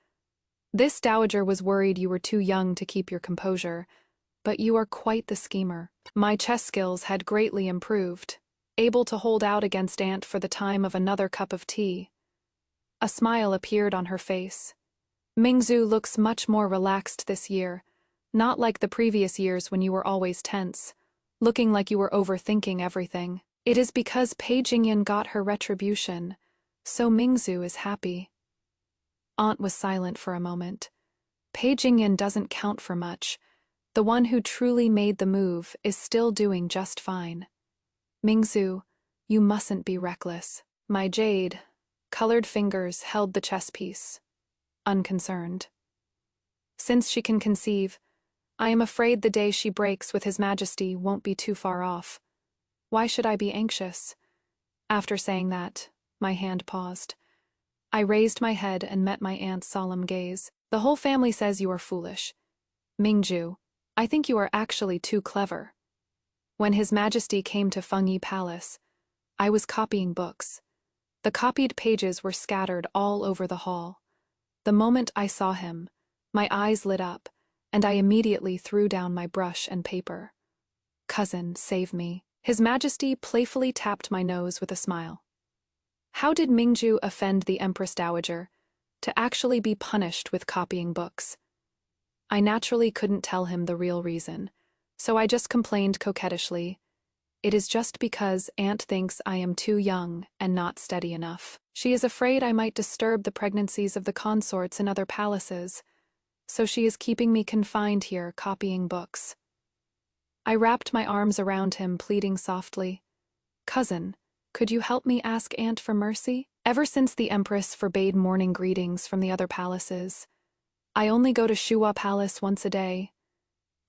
This dowager was worried you were too young to keep your composure, but you are quite the schemer. My chess skills had greatly improved, able to hold out against Aunt for the time of another cup of tea. A smile appeared on her face. Mingzhu looks much more relaxed this year, not like the previous years when you were always tense, looking like you were overthinking everything. It is because Pei Jingyan got her retribution, so Mingzhu is happy. Aunt was silent for a moment. Pei Jingyan doesn't count for much. The one who truly made the move is still doing just fine. Mingzhu, you mustn't be reckless. My jade, colored fingers held the chess piece, unconcerned. Since she can conceive, I am afraid the day she breaks with His Majesty won't be too far off. Why should I be anxious? After saying that, my hand paused. I raised my head and met my aunt's solemn gaze. The whole family says you are foolish. Mingzhu, I think you are actually too clever. When His Majesty came to Fengyi Palace, I was copying books. The copied pages were scattered all over the hall. The moment I saw him, my eyes lit up, and I immediately threw down my brush and paper. Cousin, save me. His Majesty playfully tapped my nose with a smile. How did Mingzhu offend the Empress Dowager to actually be punished with copying books? I naturally couldn't tell him the real reason, so I just complained coquettishly. It is just because Aunt thinks I am too young and not steady enough. She is afraid I might disturb the pregnancies of the consorts in other palaces, so she is keeping me confined here copying books. I wrapped my arms around him, pleading softly. Cousin, could you help me ask Aunt for mercy? Ever since the Empress forbade morning greetings from the other palaces, I only go to Shuwa Palace once a day.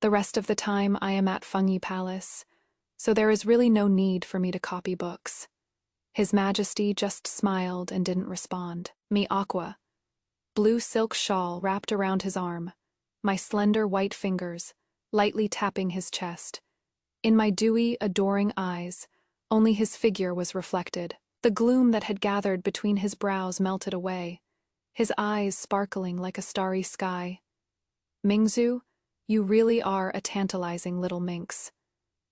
The rest of the time I am at Fengyi Palace, so there is really no need for me to copy books. His Majesty just smiled and didn't respond. Mi aqua. Blue silk shawl wrapped around his arm, my slender white fingers, lightly tapping his chest. In my dewy, adoring eyes, only his figure was reflected. The gloom that had gathered between his brows melted away, his eyes sparkling like a starry sky. Mingzhu, you really are a tantalizing little minx.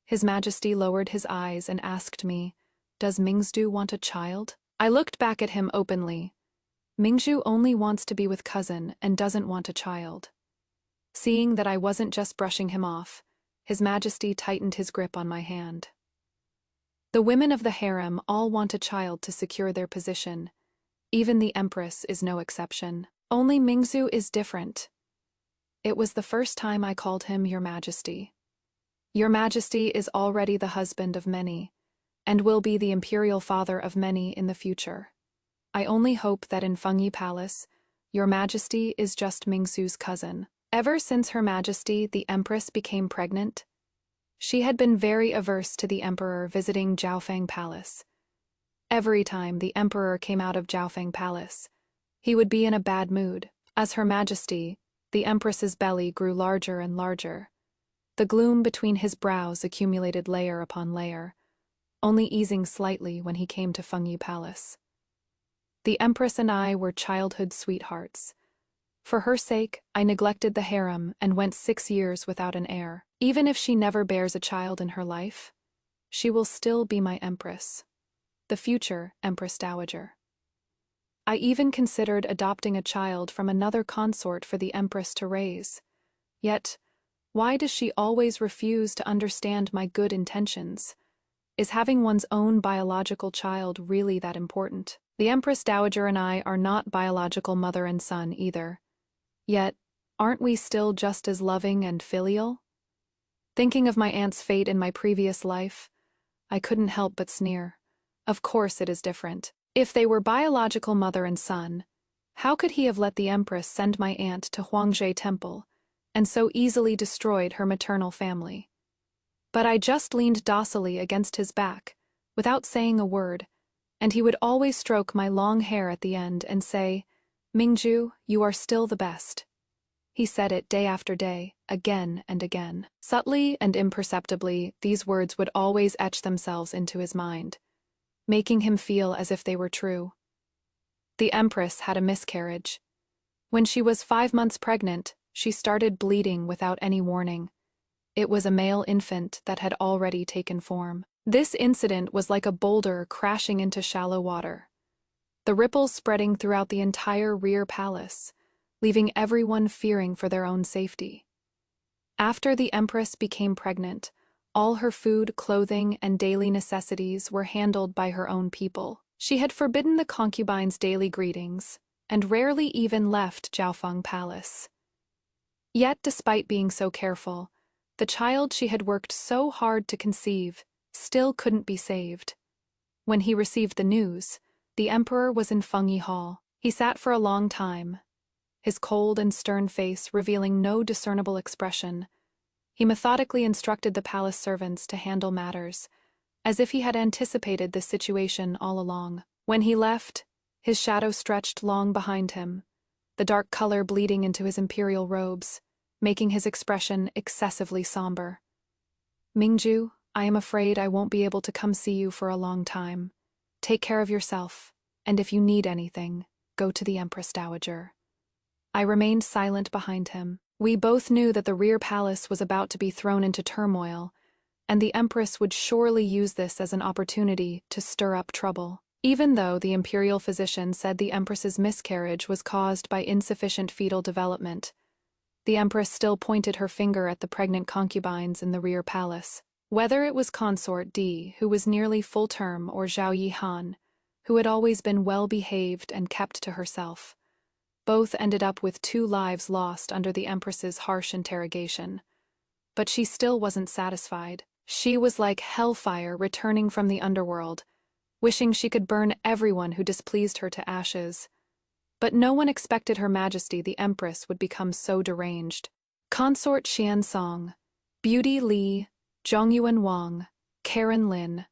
His Majesty lowered his eyes and asked me, Does Mingzhu want a child? I looked back at him openly. Mingzhu only wants to be with cousin and doesn't want a child. Seeing that I wasn't just brushing him off, His Majesty tightened his grip on my hand. The women of the harem all want a child to secure their position. Even the Empress is no exception. Only Mingzhu is different. It was the first time I called him Your Majesty. Your Majesty is already the husband of many, and will be the imperial father of many in the future. I only hope that in Fengyi Palace, Your Majesty is just Mingzhu's cousin. Ever since Her Majesty, the Empress, became pregnant, she had been very averse to the Emperor visiting Jiaofeng Palace. Every time the Emperor came out of Jiaofeng Palace, he would be in a bad mood. As Her Majesty, the Empress's belly grew larger and larger. The gloom between his brows accumulated layer upon layer, only easing slightly when he came to Fengyi Palace. The Empress and I were childhood sweethearts. For her sake, I neglected the harem and went 6 years without an heir. Even if she never bears a child in her life, she will still be my Empress, the future Empress Dowager. I even considered adopting a child from another consort for the Empress to raise. Yet, Why does she always refuse to understand my good intentions? Is having one's own biological child really that important? The Empress Dowager and I are not biological mother and son either. Yet, aren't we still just as loving and filial? Thinking of my aunt's fate in my previous life, I couldn't help but sneer. Of course it is different. If they were biological mother and son, how could he have let the Empress send my aunt to Huangzhe Temple and so easily destroyed her maternal family? But I just leaned docilely against his back, without saying a word, and he would always stroke my long hair at the end and say, "Mingju, you are still the best." He said it day after day, again and again. Subtly and imperceptibly, these words would always etch themselves into his mind, making him feel as if they were true. The Empress had a miscarriage. When she was 5 months pregnant, she started bleeding without any warning. It was a male infant that had already taken form. This incident was like a boulder crashing into shallow water, the ripples spreading throughout the entire rear palace, leaving everyone fearing for their own safety. After the Empress became pregnant, all her food, clothing, and daily necessities were handled by her own people. She had forbidden the concubines daily greetings, and rarely even left Jiaofeng Palace. Yet, despite being so careful, the child she had worked so hard to conceive still couldn't be saved. When he received the news, the emperor was in Fengyi Hall. He sat for a long time, his cold and stern face revealing no discernible expression. He methodically instructed the palace servants to handle matters, as if he had anticipated this situation all along. When he left, his shadow stretched long behind him, the dark color bleeding into his imperial robes, making his expression excessively somber. "Mingju, I am afraid I won't be able to come see you for a long time. Take care of yourself, and if you need anything, go to the Empress Dowager." I remained silent behind him. We both knew that the rear palace was about to be thrown into turmoil, and the Empress would surely use this as an opportunity to stir up trouble. Even though the imperial physician said the Empress's miscarriage was caused by insufficient fetal development, the Empress still pointed her finger at the pregnant concubines in the rear palace. Whether it was Consort Di, who was nearly full term, or Zhao Yihan, who had always been well-behaved and kept to herself, both ended up with 2 lives lost under the Empress's harsh interrogation. But she still wasn't satisfied. She was like hellfire returning from the underworld, wishing she could burn everyone who displeased her to ashes. But no one expected Her Majesty the Empress would become so deranged. Consort Xiansong, Beauty Li, Zhongyuan Wang, Karen Lin.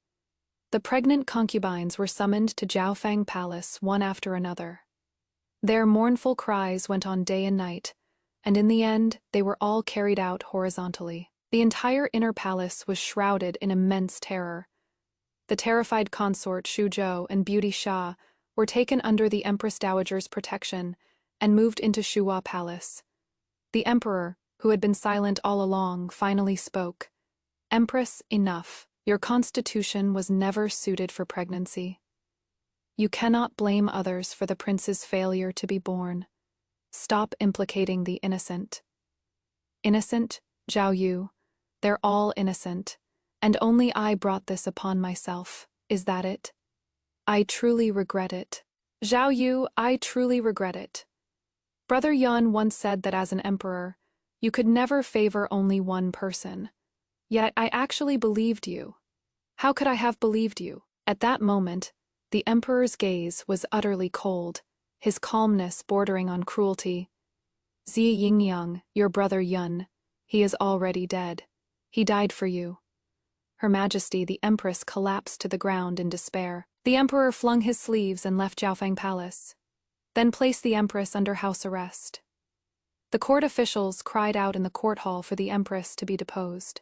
The pregnant concubines were summoned to Jiaofeng Palace one after another. Their mournful cries went on day and night, and in the end they were all carried out horizontally. The entire inner palace was shrouded in immense terror. The terrified consort Shuzhou and Beauty Xia were taken under the Empress Dowager's protection and moved into Shuhua Palace. The emperor, who had been silent all along, finally spoke. "Empress, enough. Your constitution was never suited for pregnancy. You cannot blame others for the prince's failure to be born. Stop implicating the innocent." "Innocent, Zhao Yu? They're all innocent, and only I brought this upon myself. Is that it? I truly regret it. Zhao Yu, I truly regret it. Brother Yun once said that as an emperor, you could never favor only one person. Yet I actually believed you. How could I have believed you?" At that moment, the emperor's gaze was utterly cold, his calmness bordering on cruelty. "Zi Yingyang, your brother Yun, he is already dead. He died for you." Her Majesty the Empress collapsed to the ground in despair. The emperor flung his sleeves and left Jiaofeng Palace, then placed the Empress under house arrest. The court officials cried out in the court hall for the Empress to be deposed.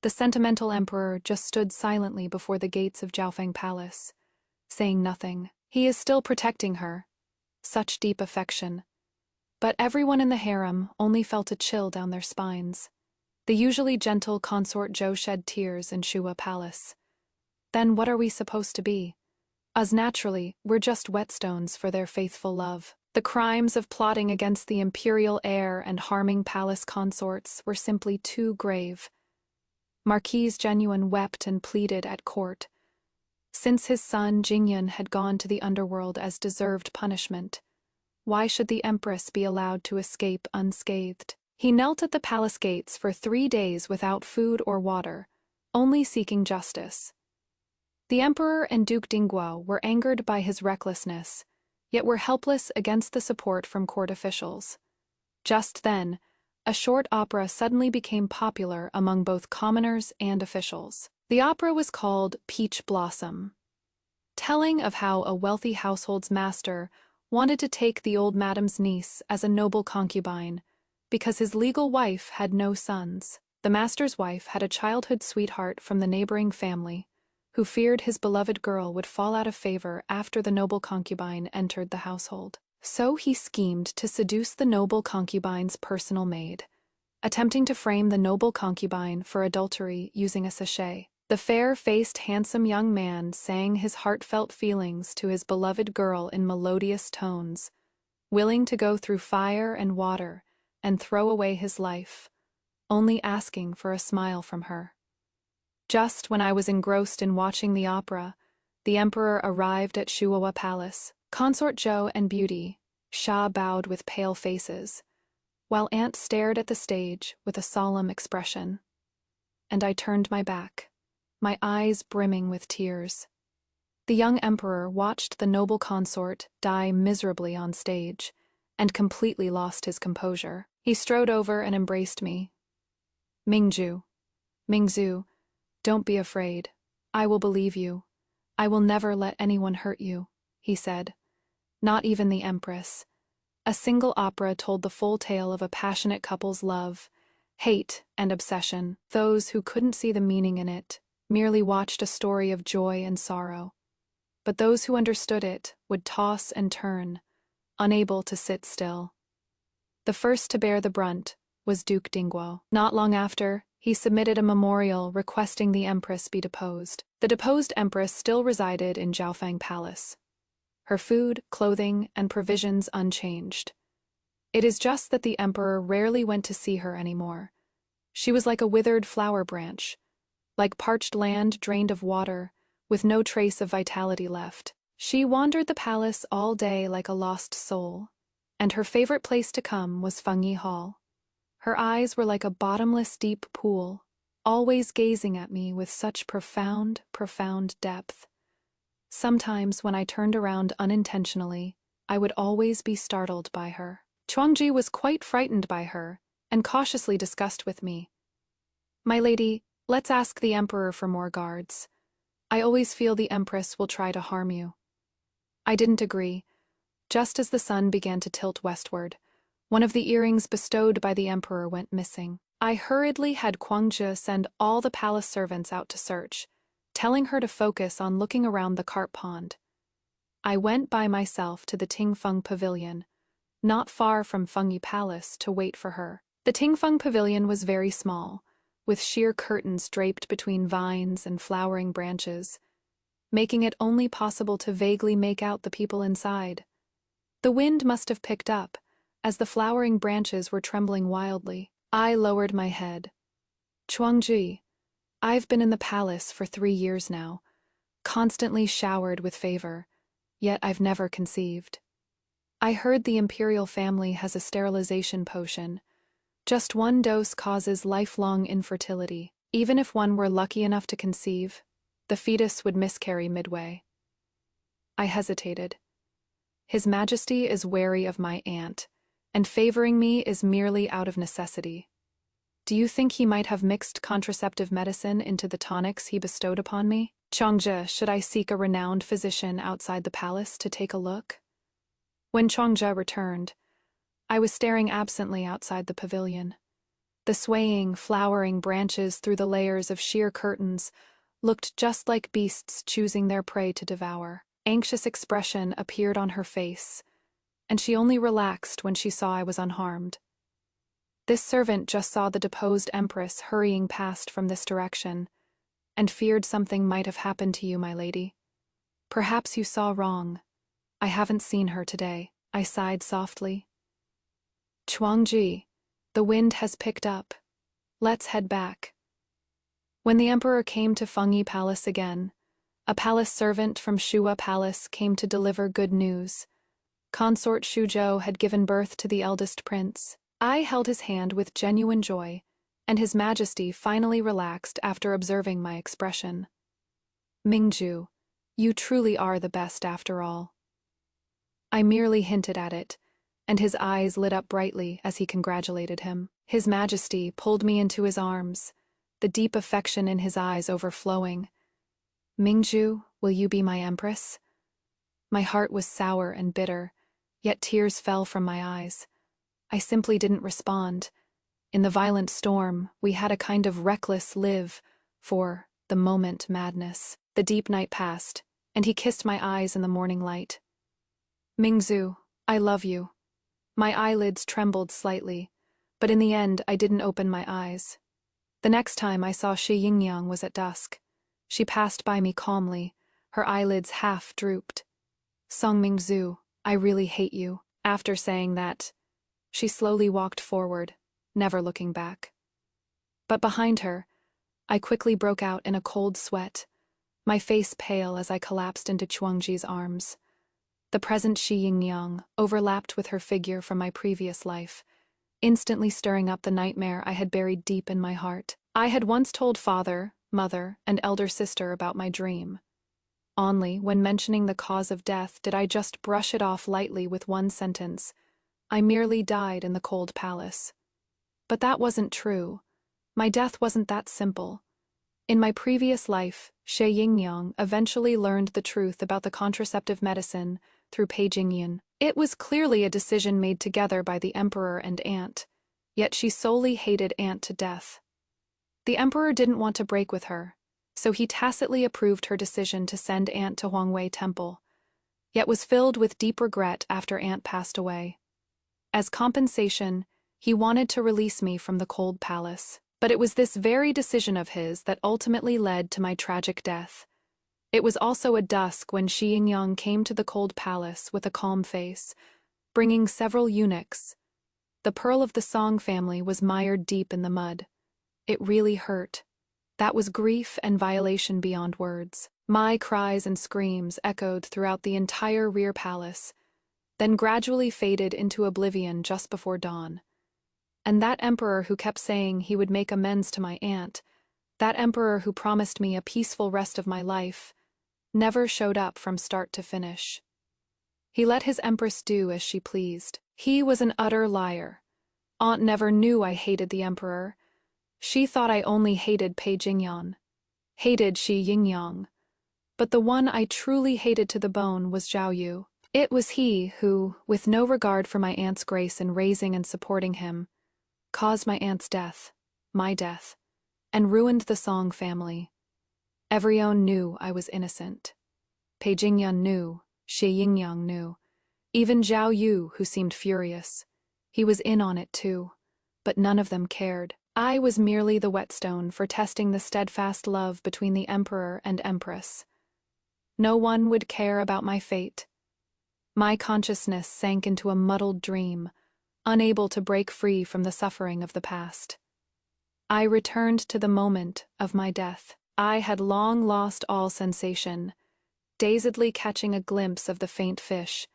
The sentimental emperor just stood silently before the gates of Jiaofeng Palace, saying nothing. He is still protecting her. Such deep affection. But everyone in the harem only felt a chill down their spines. The usually gentle consort Zhou shed tears in Shuhua Palace. Then what are we supposed to be? Us naturally, we're just whetstones for their faithful love. The crimes of plotting against the imperial heir and harming palace consorts were simply too grave. Marquise Genuine wept and pleaded at court. Since his son Jingyan had gone to the underworld as deserved punishment, why should the empress be allowed to escape unscathed? He knelt at the palace gates for 3 days without food or water, only seeking justice. The emperor and Duke Dingguo were angered by his recklessness, yet were helpless against the support from court officials. Just then, a short opera suddenly became popular among both commoners and officials. The opera was called Peach Blossom, telling of how a wealthy household's master wanted to take the old madam's niece as a noble concubine because his legal wife had no sons. The master's wife had a childhood sweetheart from the neighboring family, who feared his beloved girl would fall out of favor after the noble concubine entered the household. So he schemed to seduce the noble concubine's personal maid, attempting to frame the noble concubine for adultery using a sachet. The fair-faced, handsome young man sang his heartfelt feelings to his beloved girl in melodious tones, willing to go through fire and water and throw away his life, only asking for a smile from her. Just when I was engrossed in watching the opera, the emperor arrived at Shuowa Palace. Consort Zhou and Beauty, Sha bowed with pale faces, while Aunt stared at the stage with a solemn expression. And I turned my back, my eyes brimming with tears. The young emperor watched the noble consort die miserably on stage, and completely lost his composure. He strode over and embraced me. Mingzhu, Mingzhu, don't be afraid. I will believe you. I will never let anyone hurt you, he said. Not even the empress. A single opera told the full tale of a passionate couple's love, hate, and obsession. Those who couldn't see the meaning in it merely watched a story of joy and sorrow. But those who understood it would toss and turn, unable to sit still. The first to bear the brunt was Duke Dingguo. Not long after, he submitted a memorial requesting the empress be deposed. The deposed empress still resided in Zhaofang Palace, her food, clothing, and provisions unchanged. It is just that the emperor rarely went to see her anymore. She was like a withered flower branch, like parched land drained of water, with no trace of vitality left. She wandered the palace all day like a lost soul, and her favorite place to come was Fengyi Hall. Her eyes were like a bottomless deep pool, always gazing at me with such profound, profound depth. Sometimes when I turned around unintentionally, I would always be startled by her. Chuangji was quite frightened by her, and cautiously discussed with me. My lady, let's ask the emperor for more guards. I always feel the empress will try to harm you. I didn't agree. Just as the sun began to tilt westward, one of the earrings bestowed by the emperor went missing. I hurriedly had Guangzhe send all the palace servants out to search, telling her to focus on looking around the carp pond. I went by myself to the Tingfeng Pavilion, not far from Fengyi Palace, to wait for her. The Tingfeng Pavilion was very small, with sheer curtains draped between vines and flowering branches, making it only possible to vaguely make out the people inside. The wind must have picked up, as the flowering branches were trembling wildly. I lowered my head. Chuangji, I've been in the palace for 3 years now, constantly showered with favor, yet I've never conceived. I heard the imperial family has a sterilization potion. Just 1 dose causes lifelong infertility. Even if one were lucky enough to conceive, the fetus would miscarry midway. I hesitated. His Majesty is wary of my aunt, and favoring me is merely out of necessity. Do you think he might have mixed contraceptive medicine into the tonics he bestowed upon me? Changzhe, should I seek a renowned physician outside the palace to take a look? When Changzhe returned, I was staring absently outside the pavilion. The swaying, flowering branches through the layers of sheer curtains looked just like beasts choosing their prey to devour. Anxious expression appeared on her face, and she only relaxed when she saw I was unharmed. This servant just saw the deposed empress hurrying past from this direction, and feared something might have happened to you, my lady. Perhaps you saw wrong. I haven't seen her today. I sighed softly. Chuangji, the wind has picked up. Let's head back. When the emperor came to Fengyi Palace again, a palace servant from Shua Palace came to deliver good news. Consort Shuzhou had given birth to the eldest prince. I held his hand with genuine joy, and his majesty finally relaxed after observing my expression. Mingju, you truly are the best after all. I merely hinted at it, and his eyes lit up brightly as he congratulated him. His majesty pulled me into his arms, the deep affection in his eyes overflowing. Mingju, will you be my empress? My heart was sour and bitter, yet tears fell from my eyes. I simply didn't respond. In the violent storm, we had a kind of reckless live for the moment madness. The deep night passed, and he kissed my eyes in the morning light. Mingzu, I love you. My eyelids trembled slightly, but in the end I didn't open my eyes. The next time I saw Shi Yingyang was at dusk. She passed by me calmly, her eyelids half drooped. Song Mingzu, I really hate you. After saying that, she slowly walked forward, never looking back. But behind her, I quickly broke out in a cold sweat, my face pale as I collapsed into Chuangji's arms. The present Shi Yingyang overlapped with her figure from my previous life, instantly stirring up the nightmare I had buried deep in my heart. I had once told father, mother, and elder sister about my dream. Only, when mentioning the cause of death, did I just brush it off lightly with one sentence. I merely died in the cold palace. But that wasn't true. My death wasn't that simple. In my previous life, Shi Yingyang eventually learned the truth about the contraceptive medicine through Pei Jingyan. It was clearly a decision made together by the emperor and aunt, yet she solely hated aunt to death. The emperor didn't want to break with her, so he tacitly approved her decision to send aunt to Huangwei Temple, yet was filled with deep regret after aunt passed away. As compensation, he wanted to release me from the cold palace. But it was this very decision of his that ultimately led to my tragic death. It was also at dusk when Shi Yingyang came to the cold palace with a calm face, bringing several eunuchs. The pearl of the Song family was mired deep in the mud. It really hurt. That was grief and violation beyond words. My cries and screams echoed throughout the entire rear palace, then gradually faded into oblivion just before dawn. And that emperor who kept saying he would make amends to my aunt, that emperor who promised me a peaceful rest of my life, never showed up from start to finish. He let his empress do as she pleased. He was an utter liar. Aunt never knew I hated the emperor. She thought I only hated Pei Jingyan, hated Shi Yingyang. But the one I truly hated to the bone was Zhao Yu. It was he who, with no regard for my aunt's grace in raising and supporting him, caused my aunt's death, my death, and ruined the Song family. Everyone knew I was innocent. Pei Jingyan knew, Shi Yingyang knew. Even Zhao Yu, who seemed furious. He was in on it too, but none of them cared. I was merely the whetstone for testing the steadfast love between the emperor and empress. No one would care about my fate. My consciousness sank into a muddled dream, unable to break free from the suffering of the past. I returned to the moment of my death. I had long lost all sensation, dazedly catching a glimpse of the faint fish,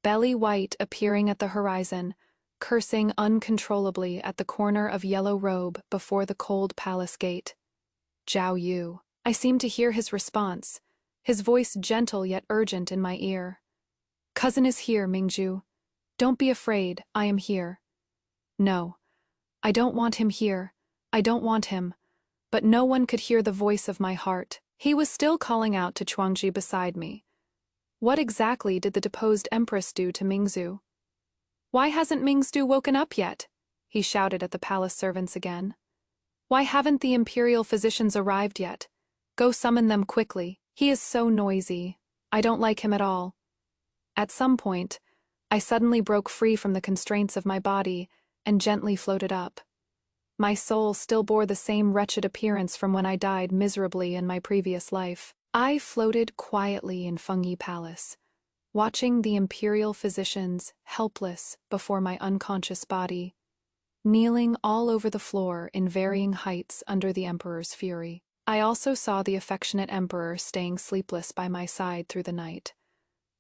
belly white appearing at the horizon, cursing uncontrollably at the corner of yellow robe before the cold palace gate. Zhao Yu. I seemed to hear his response, his voice gentle yet urgent in my ear. Cousin is here, Mingju. Don't be afraid, I am here. No, I don't want him here. I don't want him. But no one could hear the voice of my heart. He was still calling out to Chuangji beside me. What exactly did the deposed empress do to Mingzu? Why hasn't Mingzu woken up yet? He shouted at the palace servants again. Why haven't the imperial physicians arrived yet? Go summon them quickly. He is so noisy. I don't like him at all. At some point, I suddenly broke free from the constraints of my body and gently floated up. My soul still bore the same wretched appearance from when I died miserably in my previous life. I floated quietly in Fengyi Palace, watching the imperial physicians helpless before my unconscious body, kneeling all over the floor in varying heights under the emperor's fury. I also saw the affectionate emperor staying sleepless by my side through the night,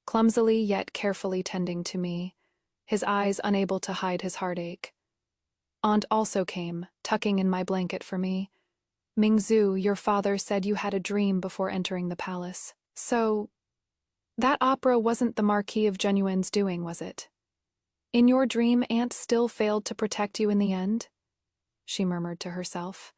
clumsily yet carefully tending to me, his eyes unable to hide his heartache. Aunt also came, tucking in my blanket for me. Mingzhu, your father said you had a dream before entering the palace. So, that opera wasn't the Marquis of Genuine's doing, was it? In your dream, Aunt still failed to protect you in the end? She murmured to herself.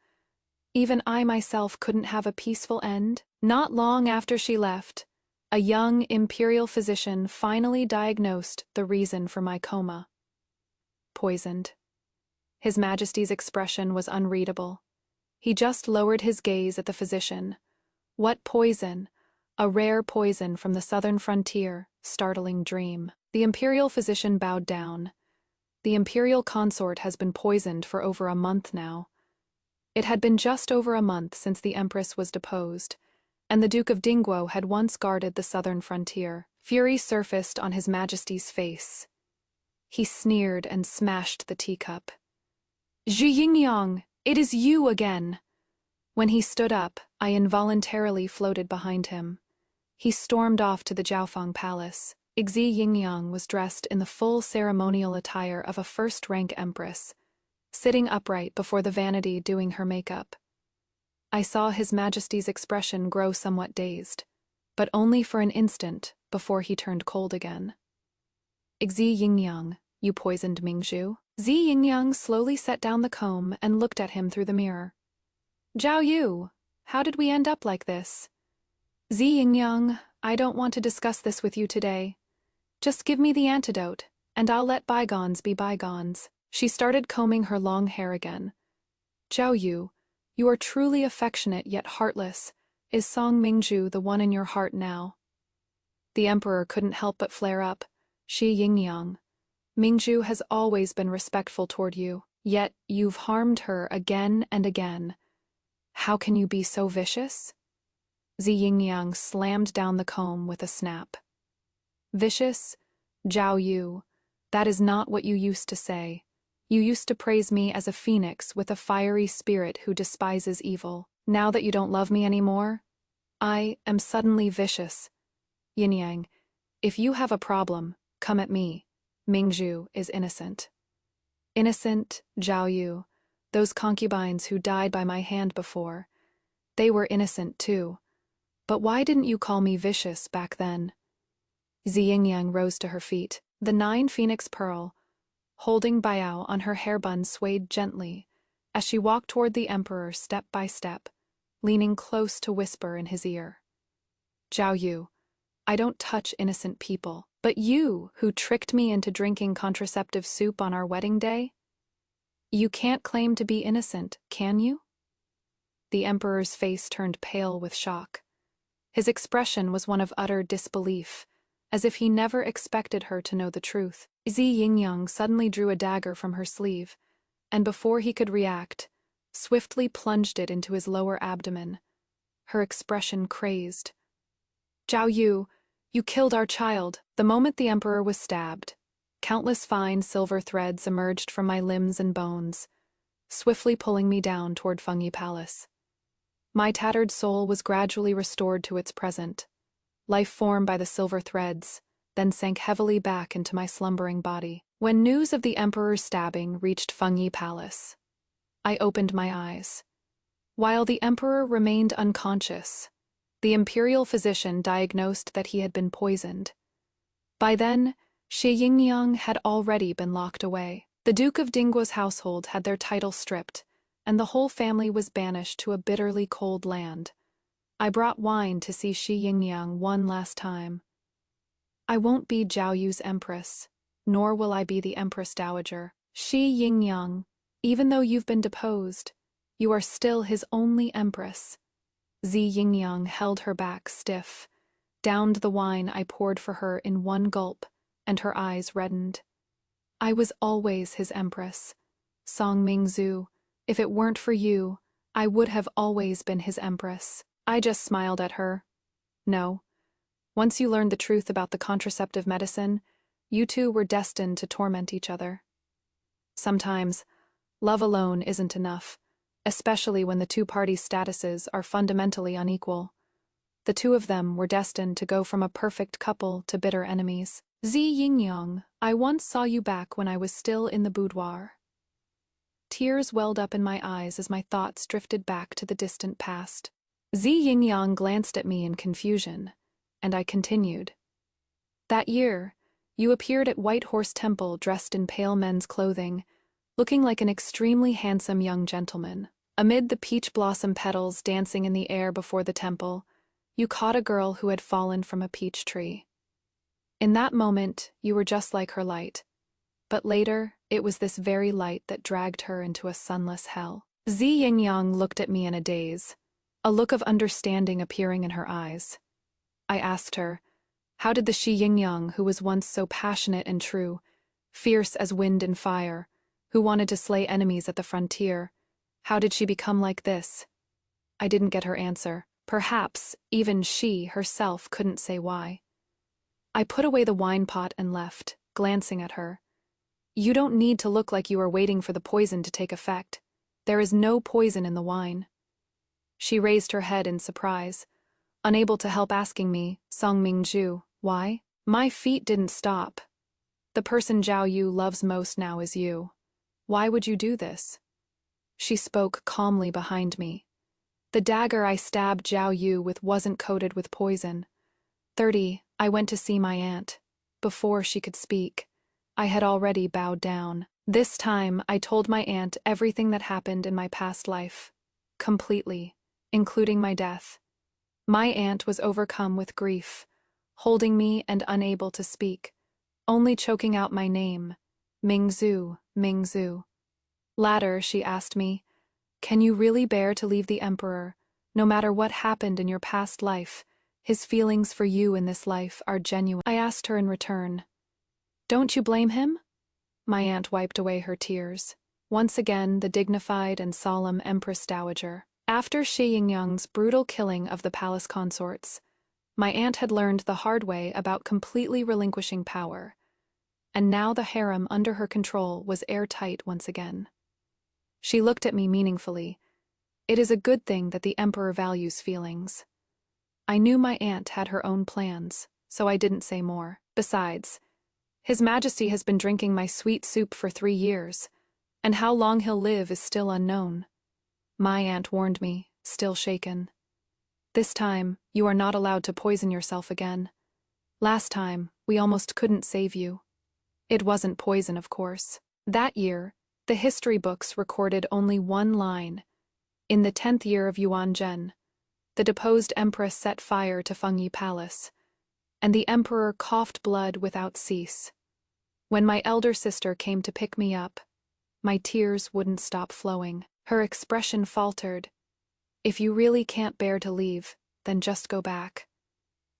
Even I myself couldn't have a peaceful end. Not long after she left, a young imperial physician finally diagnosed the reason for my coma. Poisoned. His Majesty's expression was unreadable. He just lowered his gaze at the physician. What poison? A rare poison from the southern frontier, startling dream. The imperial physician bowed down. The imperial consort has been poisoned for over a month now. It had been just over a month since the empress was deposed, and the Duke of Dingguo had once guarded the southern frontier. Fury surfaced on his Majesty's face. He sneered and smashed the teacup. Zhi Yingyang, it is you again! When he stood up, I involuntarily floated behind him. He stormed off to the Jiaofeng Palace. Xi Yingyang was dressed in the full ceremonial attire of a first-rank empress, sitting upright before the vanity doing her makeup. I saw His Majesty's expression grow somewhat dazed, but only for an instant before he turned cold again. Xi Yingyang, you poisoned Mingzhu? Xi Yingyang slowly set down the comb and looked at him through the mirror. Zhao Yu, how did we end up like this? Xi Yingyang, I don't want to discuss this with you today. Just give me the antidote, and I'll let bygones be bygones. She started combing her long hair again. Zhao Yu, you are truly affectionate yet heartless. Is Song Mingzhu the one in your heart now? The emperor couldn't help but flare up. Shi Yingyang, Mingzhu has always been respectful toward you, yet you've harmed her again and again. How can you be so vicious? Xi Yingyang slammed down the comb with a snap. Vicious? Zhao Yu, that is not what you used to say. You used to praise me as a phoenix with a fiery spirit who despises evil. Now that you don't love me anymore, I am suddenly vicious. Yin-Yang, if you have a problem, come at me. Mingzhu is innocent. Innocent, Zhao Yu, those concubines who died by my hand before. They were innocent too. But why didn't you call me vicious back then? Xi Yingyang rose to her feet. The 9 Phoenix Pearl, holding Biao on her hairbun, swayed gently as she walked toward the emperor step by step, leaning close to whisper in his ear. Zhao Yu, I don't touch innocent people, but you, who tricked me into drinking contraceptive soup on our wedding day? You can't claim to be innocent, can you? The emperor's face turned pale with shock. His expression was one of utter disbelief, as if he never expected her to know the truth. Xi Yingyang suddenly drew a dagger from her sleeve, and before he could react, swiftly plunged it into his lower abdomen, her expression crazed. Zhao Yu, you killed our child. The moment the emperor was stabbed, countless fine silver threads emerged from my limbs and bones, swiftly pulling me down toward Fengyi Palace. My tattered soul was gradually restored to its present, life formed by the silver threads, then sank heavily back into my slumbering body. When news of the emperor's stabbing reached Fengyi Palace, I opened my eyes. While the emperor remained unconscious, the imperial physician diagnosed that he had been poisoned. By then, Shi Yingyang had already been locked away. The Duke of Dingguo's household had their title stripped, and the whole family was banished to a bitterly cold land. I brought wine to see Shi Yingyang one last time. I won't be Zhao Yu's empress, nor will I be the empress dowager. Shi Yingyang, even though you've been deposed, you are still his only empress. Xi Yingyang held her back stiff, downed the wine I poured for her in one gulp, and her eyes reddened. I was always his empress. Song Mingzhu, if it weren't for you, I would have always been his empress. I just smiled at her. No, Once you learned the truth about the contraceptive medicine, you two were destined to torment each other. Sometimes, love alone isn't enough, especially when the two parties' statuses are fundamentally unequal. The two of them were destined to go from a perfect couple to bitter enemies. Zi Yingyang, I once saw you back when I was still in the boudoir. Tears welled up in my eyes as my thoughts drifted back to the distant past. Zi Yingyang glanced at me in confusion, and I continued. That year, you appeared at White Horse Temple dressed in pale men's clothing, looking like an extremely handsome young gentleman. Amid the peach blossom petals dancing in the air before the temple, you caught a girl who had fallen from a peach tree. In that moment, you were just like her light. But later, it was this very light that dragged her into a sunless hell. Zi Yingyang looked at me in a daze, a look of understanding appearing in her eyes. I asked her, how did the Shi Yingyang, who was once so passionate and true, fierce as wind and fire, who wanted to slay enemies at the frontier, how did she become like this? I didn't get her answer. Perhaps even she herself couldn't say why. I put away the wine pot and left, glancing at her. You don't need to look like you are waiting for the poison to take effect. There is no poison in the wine. She raised her head in surprise, unable to help asking me, Song Mingju, why? My feet didn't stop. The person Zhao Yu loves most now is you. Why would you do this? She spoke calmly behind me. The dagger I stabbed Zhao Yu with wasn't coated with poison. 30, I went to see my aunt. Before she could speak, I had already bowed down. This time, I told my aunt everything that happened in my past life. Completely, including my death. My aunt was overcome with grief, holding me and unable to speak, only choking out my name, Mingzu, Mingzu. Later, she asked me, can you really bear to leave the emperor, no matter what happened in your past life? His feelings for you in this life are genuine. I asked her in return, don't you blame him? My aunt wiped away her tears. Once again, the dignified and solemn Empress Dowager. After Shi Yingyang's brutal killing of the palace consorts, my aunt had learned the hard way about completely relinquishing power, and now the harem under her control was airtight once again. She looked at me meaningfully. It is a good thing that the emperor values feelings. I knew my aunt had her own plans, so I didn't say more. Besides, His Majesty has been drinking my sweet soup for 3 years, and how long he'll live is still unknown. My aunt warned me, still shaken. This time, you are not allowed to poison yourself again. Last time, we almost couldn't save you. It wasn't poison, of course. That year, the history books recorded only one line. In the 10th year of Yuan Zhen, the deposed empress set fire to Fengyi Palace, and the emperor coughed blood without cease. When my elder sister came to pick me up, my tears wouldn't stop flowing. Her expression faltered. If you really can't bear to leave, then just go back.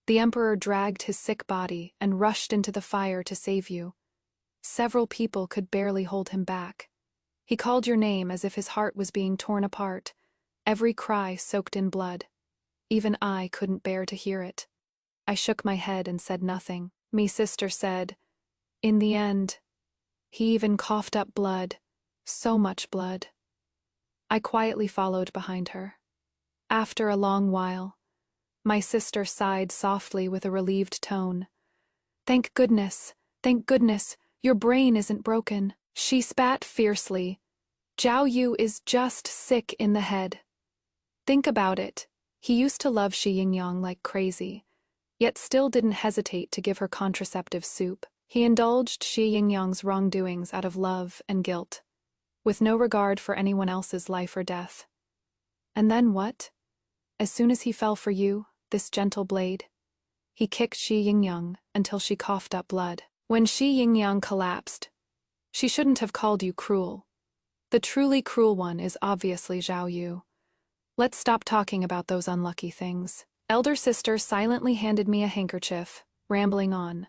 The emperor dragged his sick body and rushed into the fire to save you. Several people could barely hold him back. He called your name as if his heart was being torn apart, every cry soaked in blood. Even I couldn't bear to hear it. I shook my head and said nothing. Me sister said, in the end, he even coughed up blood, so much blood. I quietly followed behind her. After a long while, my sister sighed softly with a relieved tone. Thank goodness, your brain isn't broken. She spat fiercely. Zhao Yu is just sick in the head. Think about it. He used to love Shi Yingyang like crazy, yet still didn't hesitate to give her contraceptive soup. He indulged Shi Yingyang's wrongdoings out of love and guilt, with no regard for anyone else's life or death. And then what? As soon as he fell for you, this gentle blade, he kicked Shi Yingyang until she coughed up blood. When Shi Yingyang collapsed, she shouldn't have called you cruel. The truly cruel one is obviously Zhao Yu. Let's stop talking about those unlucky things. Elder sister silently handed me a handkerchief, rambling on.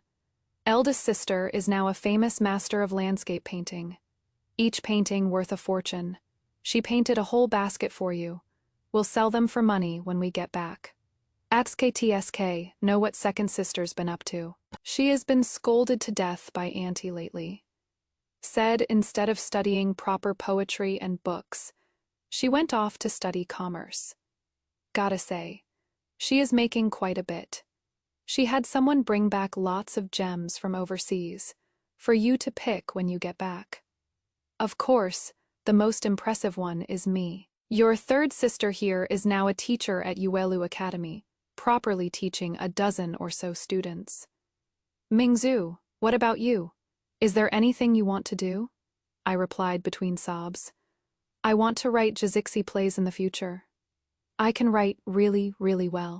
Eldest sister is now a famous master of landscape painting. Each painting worth a fortune. She painted a whole basket for you. We'll sell them for money when we get back. ATSKTSK, know what second sister's been up to. She has been scolded to death by Auntie lately. Said instead of studying proper poetry and books, she went off to study commerce. Gotta say, she is making quite a bit. She had someone bring back lots of gems from overseas, for you to pick when you get back. Of course, the most impressive one is me. Your third sister here is now a teacher at Yuelu Academy, properly teaching a dozen or so students. Mingzhu, what about you? Is there anything you want to do? I replied between sobs. I want to write Jizixi plays in the future. I can write really, really well.